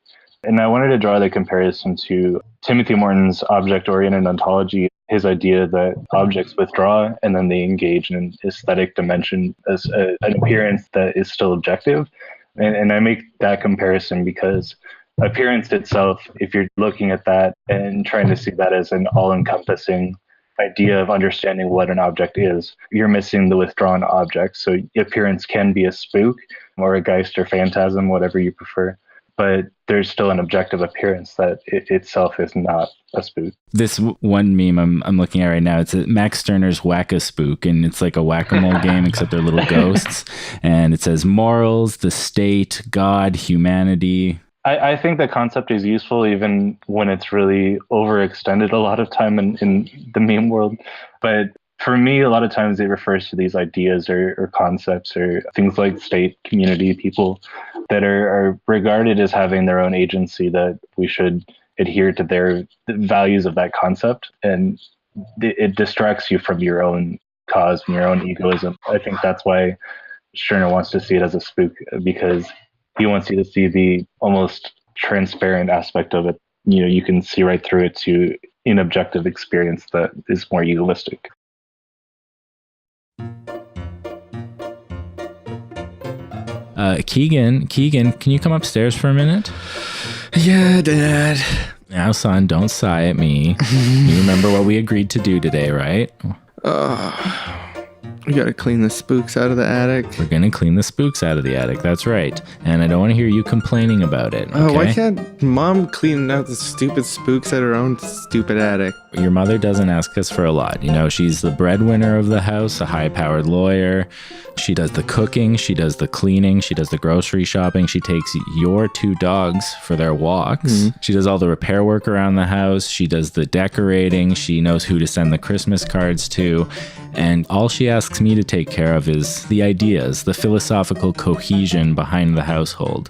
And I wanted to draw the comparison to Timothy Morton's object-oriented ontology, his idea that objects withdraw and then they engage in an aesthetic dimension as an appearance that is still objective. And I make that comparison because appearance itself, if you're looking at that and trying to see that as an all-encompassing idea of understanding what an object is, you're missing the withdrawn object. So appearance can be a spook or a geist or phantasm, whatever you prefer. But there's still an objective appearance that it itself is not a spook. This one meme I'm looking at right now, it's Max Stirner's Whack-A-Spook, and it's like a whack-a-mole game, except they're little ghosts. And it says morals, the state, God, humanity. I think the concept is useful even when it's really overextended a lot of time in the meme world. But for me, a lot of times it refers to these ideas or concepts or things like state, community, people that are regarded as having their own agency, that we should adhere to their values of that concept. And it distracts you from your own cause from your own egoism. I think that's why Stirner wants to see it as a spook, because he wants you to see the almost transparent aspect of it. You can see right through it to an objective experience that is more egoistic. Keegan, can you come upstairs for a minute? Yeah, Dad. Now, son, don't sigh at me. You remember what we agreed to do today, right? We gotta clean the spooks out of the attic. We're gonna clean the spooks out of the attic. That's right. And I don't want to hear you complaining about it. Okay? Oh, why can't Mom clean out the stupid spooks at her own stupid attic? Your mother doesn't ask us for a lot. She's the breadwinner of the house, a high-powered lawyer. She does the cooking, she does the cleaning, she does the grocery shopping. She takes your 2 dogs for their walks. Mm-hmm. She does all the repair work around the house. She does the decorating. She knows who to send the Christmas cards to. And all she asks me to take care of is the ideas, the philosophical cohesion behind the household.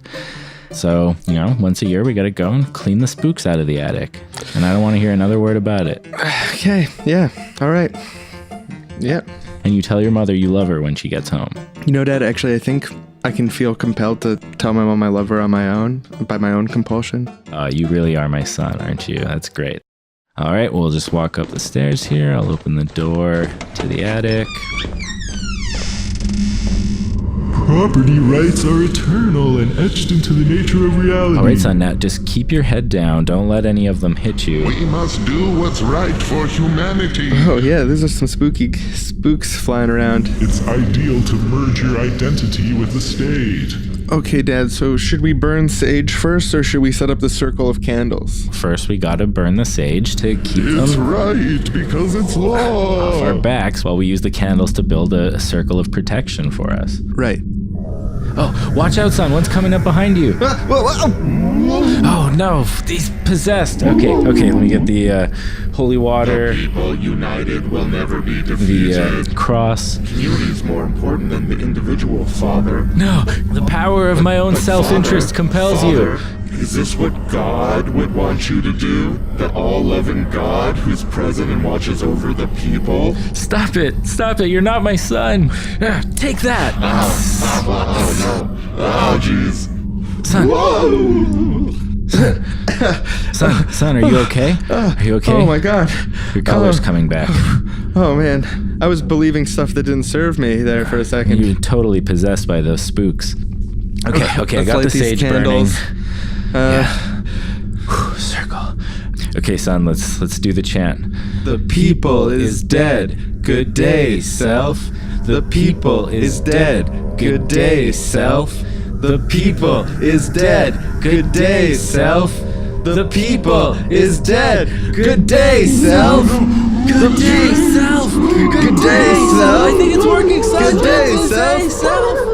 So, once a year we gotta go and clean the spooks out of the attic. And I don't want to hear another word about it. Okay, yeah, all right. Yeah. And you tell your mother you love her when she gets home. Dad, actually, I think I can feel compelled to tell my mom I love her on my own, by my own compulsion. You really are my son, aren't you? That's great. All right, we'll just walk up the stairs here. I'll open the door to the attic. Property rights are eternal and etched into the nature of reality. All right, son, now just keep your head down. Don't let any of them hit you. We must do what's right for humanity. Oh, yeah, there's just some spooky spooks flying around. It's ideal to merge your identity with the state. Okay, Dad, so should we burn sage first, or should we set up the circle of candles? First, we gotta burn the sage to keep It's them right, because it's law. off our backs while we use the candles to build a circle of protection for us. Right. Oh, watch out, son. One's coming up behind you. Oh, no. He's possessed. Okay, let me get the holy water. The people united will never be defeated. The cross. Community is more important than the individual, Father. No, the power of my own But self-interest Father, compels Father, you. Is this what God would want you to do? The all-loving God who's present and watches over the people? Stop it. You're not my son. Take that. Oh, no. Oh, jeez. Son. Son, are you okay? Are you okay? Oh, my God. Your color's coming back. Oh, man. I was believing stuff that didn't serve me there for a second. You're totally possessed by those spooks. Okay, I Let's got light the these sage candles. burning. Circle. Okay, son, let's do the chant. The people is dead. Good day, self. The people is dead. Good day, self. The people is dead. Good day, self. The people is dead. Good day, self. Good day, self. Good day, self. I think it's working, son. Good day, self.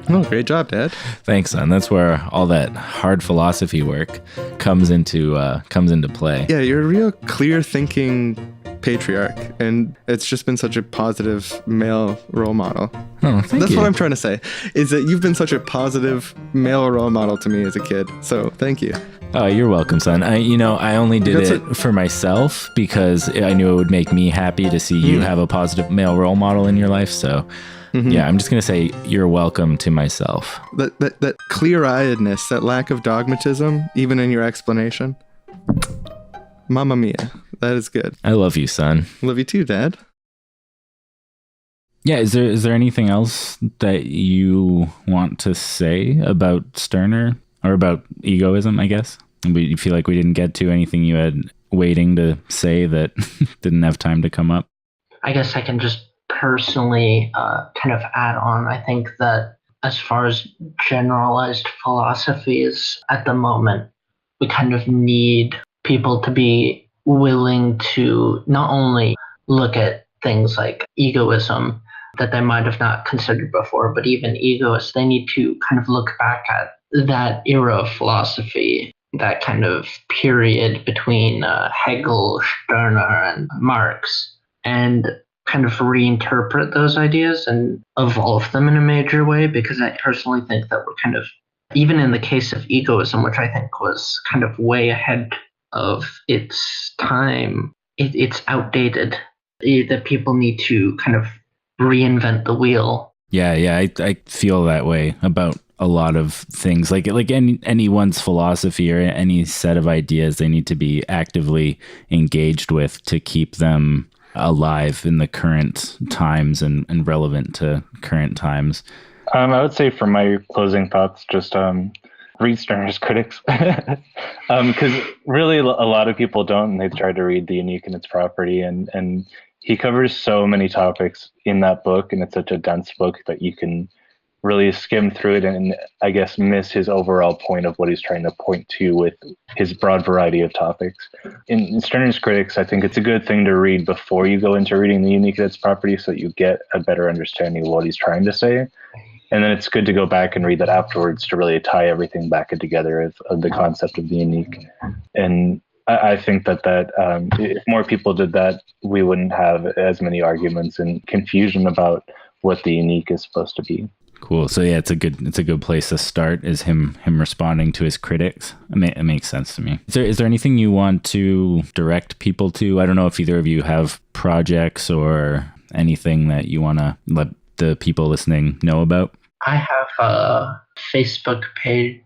Oh, great job, Dad. Thanks, son. That's where all that hard philosophy work comes into play. Yeah, you're a real clear-thinking patriarch, and it's just been such a positive male role model. Oh, thank That's you. what I'm trying to say, is that you've been such a positive male role model to me as a kid. So thank you. Oh, you're welcome, son. I only did That's it for myself because I knew it would make me happy to see you have a positive male role model in your life. So, yeah, I'm just gonna say you're welcome to myself. That clear-eyedness, that lack of dogmatism, even in your explanation. Mamma mia, that is good. I love you, son. Love you too, Dad. Yeah, is there anything else that you want to say about Stirner or about egoism, I guess? You feel like we didn't get to anything you had waiting to say that didn't have time to come up? I guess I can just personally kind of add on. I think that as far as generalized philosophies at the moment, we kind of need people to be willing to not only look at things like egoism that they might have not considered before, but even egoists, they need to kind of look back at that era of philosophy, that kind of period between Hegel, Stirner, and Marx, and kind of reinterpret those ideas and evolve them in a major way, because I personally think that we're kind of, even in the case of egoism, which I think was kind of way ahead of its time. It's outdated. That people need to kind of reinvent the wheel. Yeah, I feel that way about a lot of things. Like anyone's philosophy or any set of ideas, they need to be actively engaged with to keep them alive in the current times and relevant to current times. I would say for my closing thoughts, just read Stirner's critics. Because really a lot of people don't, and they've tried to read The Unique and Its Property, and he covers so many topics in that book, and it's such a dense book that you can really skim through it and I guess miss his overall point of what he's trying to point to with his broad variety of topics. In Stirner's critics, I think it's a good thing to read before you go into reading The Unique and Its Property so that you get a better understanding of what he's trying to say. And then it's good to go back and read that afterwards to really tie everything back together of the concept of the unique. And I think that if more people did that, we wouldn't have as many arguments and confusion about what the unique is supposed to be. Cool. So yeah, it's a good place to start, is him responding to his critics. It makes sense to me. Is there anything you want to direct people to? I don't know if either of you have projects or anything that you want to let the people listening know about. I have a Facebook page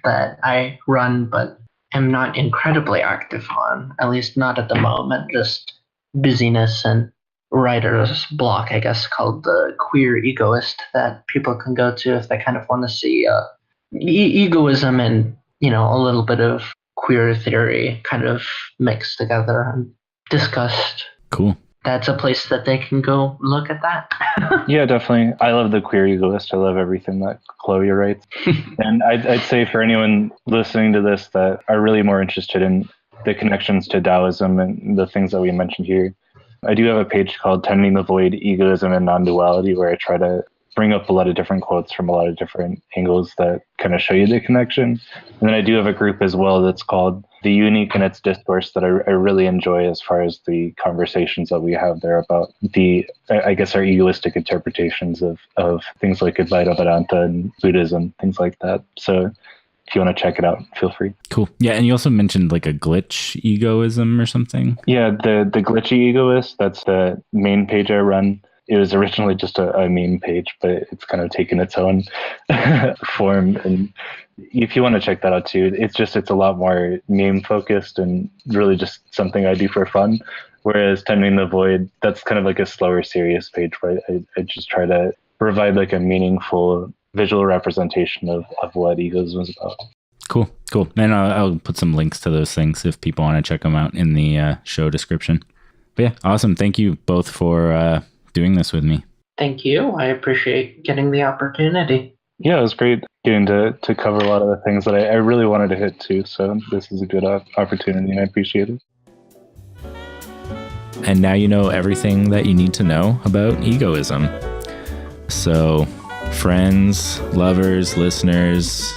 that I run, but am not incredibly active on, at least not at the moment. Just busyness and writer's block, I guess, called the Queer Egoist, that people can go to if they kind of want to see egoism and, a little bit of queer theory kind of mixed together and discussed. Cool. That's a place that they can go look at that. Yeah, definitely. I love the Queer Egoist. I love everything that Chloe writes. And I'd say for anyone listening to this that are really more interested in the connections to Taoism and the things that we mentioned here, I do have a page called Tending the Void, Egoism and Non-Duality, where I try to bring up a lot of different quotes from a lot of different angles that kind of show you the connection. And then I do have a group as well that's called The Unique and Its Discourse that I really enjoy as far as the conversations that we have there about our egoistic interpretations of things like Advaita Vedanta and Buddhism, things like that. So if you want to check it out, feel free. Cool. Yeah, and you also mentioned like a glitch egoism or something. Yeah, the glitchy egoist, that's the main page I run. It was originally just a meme page, but it's kind of taken its own form. And if you want to check that out too, it's a lot more meme focused and really just something I do for fun. Whereas Tending the Void, that's kind of like a slower, serious page where I just try to provide like a meaningful visual representation of what egoism is about. Cool. And I'll put some links to those things if people want to check them out in the show description. But yeah, awesome. Thank you both for doing this with me. Thank you. I appreciate getting the opportunity. Yeah, it was great getting to cover a lot of the things that I really wanted to hit too. So this is a good opportunity and I appreciate it. And now you know everything that you need to know about egoism. So friends, lovers, listeners,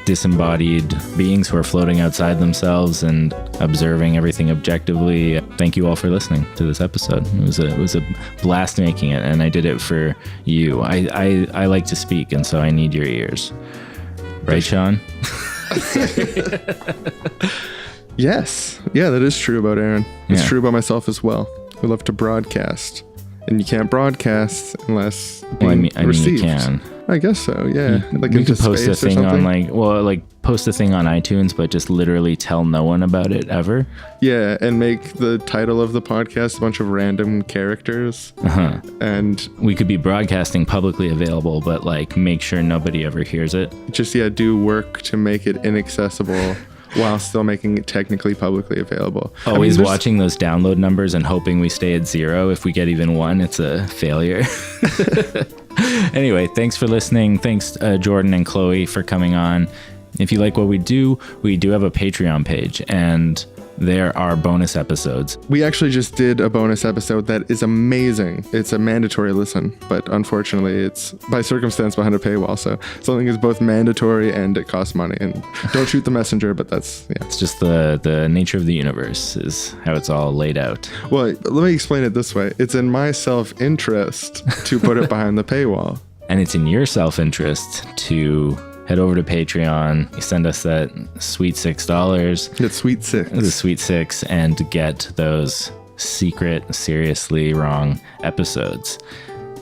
disembodied beings who are floating outside themselves and observing everything objectively, thank you all for listening to this episode. It was a blast making it, and I did it for you. I like to speak, and so I need your ears. Right, Shawn? Yes. Yeah, that is true about Aaron. It's Yeah. true about myself as well. We love to broadcast. And you can't broadcast unless being I mean received. you can. I guess so, yeah. Like We into could post a space or thing on something. post a thing on iTunes, but just literally tell no one about it ever. Yeah, and make the title of the podcast a bunch of random characters. Uh-huh. And We could be broadcasting publicly available, but like make sure nobody ever hears it. just, do work to make it inaccessible while still making it technically publicly available. Always there's- watching those download numbers and hoping we stay at 0. If we get even 1, it's a failure. Anyway, thanks for listening. Thanks, Jordan and Chloe, for coming on. If you like what we do have a Patreon page, and there are bonus episodes. We actually just did a bonus episode that is amazing. It's a mandatory listen, but unfortunately it's by circumstance behind a paywall. So something is both mandatory and it costs money. And don't shoot the messenger, but that's, yeah. It's just the nature of the universe is how it's all laid out. Well, let me explain it this way. It's in my self-interest to put it behind the paywall. And it's in your self-interest to head over to Patreon, you send us that sweet $6. It's sweet six. The sweet $6, and get those secret, seriously wrong episodes.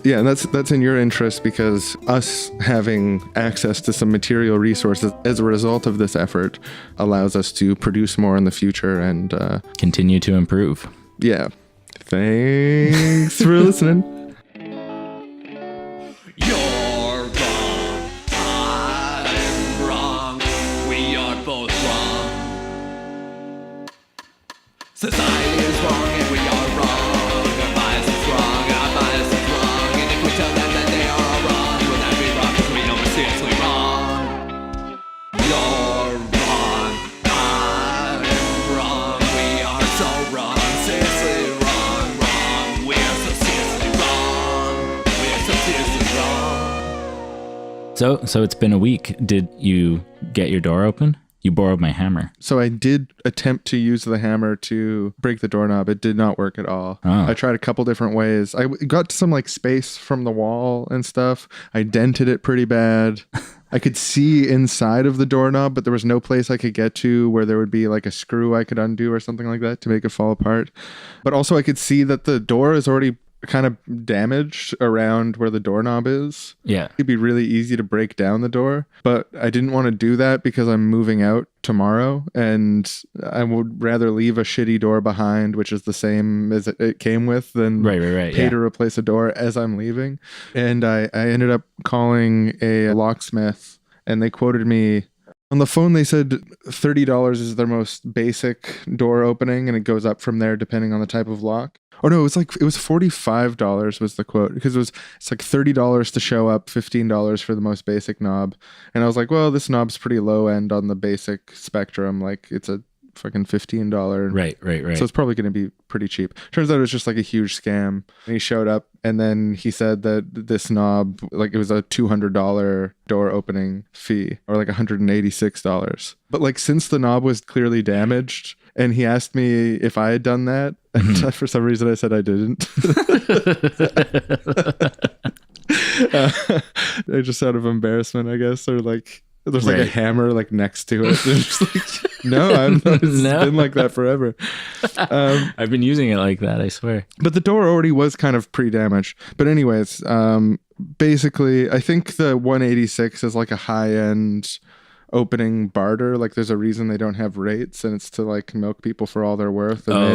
Yeah, and that's in your interest, because us having access to some material resources as a result of this effort allows us to produce more in the future and continue to improve. yeah. Thanks for listening. You're wrong, I'm wrong, we are both wrong. Society is wrong and we are wrong. Our bias is wrong, our bias is wrong. And if we tell them that they are all wrong, would that be wrong? 'Cause we know we're seriously wrong. You're wrong, I'm wrong, we are so wrong. Seriously wrong, wrong, we are so seriously wrong. We are so seriously wrong. So it's been a week. Did you get your door open? You borrowed my hammer. So I did attempt to use the hammer to break the doorknob. It did not work at all. Oh. I tried a couple different ways. I got some like space from the wall and stuff. I dented it pretty bad. I could see inside of the doorknob, but there was no place I could get to where there would be like a screw I could undo or something like that to make it fall apart. But also I could see that the door is already kind of damaged around where the doorknob is. Yeah. It'd be really easy to break down the door, but I didn't want to do that because I'm moving out tomorrow, and I would rather leave a shitty door behind, which is the same as it came with, than Right. pay Yeah. to replace a door as I'm leaving. And I ended up calling a locksmith, and they quoted me on the phone. They said $30 is their most basic door opening, and it goes up from there depending on the type of lock. Oh no, it was $45 was the quote, because it's like $30 to show up, $15 for the most basic knob. And I was like, well, this knob's pretty low end on the basic spectrum. Like, it's a fucking $15. Right. So it's probably going to be pretty cheap. Turns out it was just like a huge scam. And he showed up, and then he said that this knob, like, it was a $200 door opening fee, or like $186. But like, since the knob was clearly damaged, and he asked me if I had done that, and for some reason I said I didn't. Just out of embarrassment, I guess, or like, there's like a hammer like next to it. Just like, no, it's been like that forever. I've been using it like that, I swear. But the door already was kind of pre-damaged. But anyways, basically, I think the 186 is like a high-end opening barter. Like, there's a reason they don't have rates, and it's to like milk people for all they're worth. And they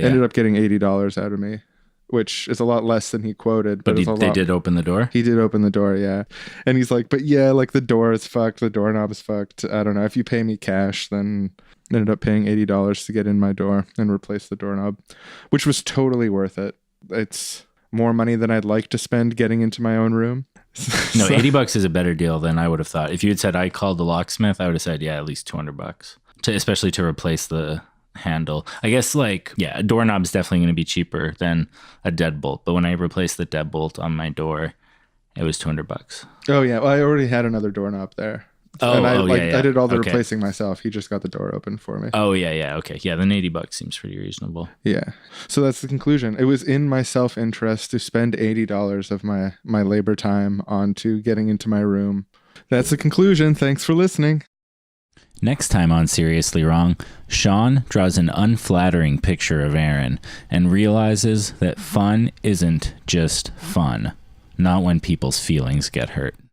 ended up getting $80 out of me, which is a lot less than he quoted. But they did open the door? He did open the door, yeah. And he's like, but yeah, like, the door is fucked. The doorknob is fucked. I don't know. If you pay me cash, then I ended up paying $80 to get in my door and replace the doorknob, which was totally worth it. It's more money than I'd like to spend getting into my own room. No, $80 is a better deal than I would have thought. If you had said I called the locksmith, I would have said, yeah, at least $200, especially to replace the handle. I guess, like, yeah, a doorknob's definitely going to be cheaper than a deadbolt. But when I replaced the deadbolt on my door, it was $200. Oh yeah, well, I already had another doorknob there. I did all the replacing myself. He just got the door open for me. Oh yeah, okay, yeah. Then $80 seems pretty reasonable. Yeah. So that's the conclusion. It was in my self-interest to spend $80 of my labor time onto getting into my room. That's the conclusion. Thanks for listening. Next time on Seriously Wrong, Shawn draws an unflattering picture of Aaron and realizes that fun isn't just fun. Not when people's feelings get hurt.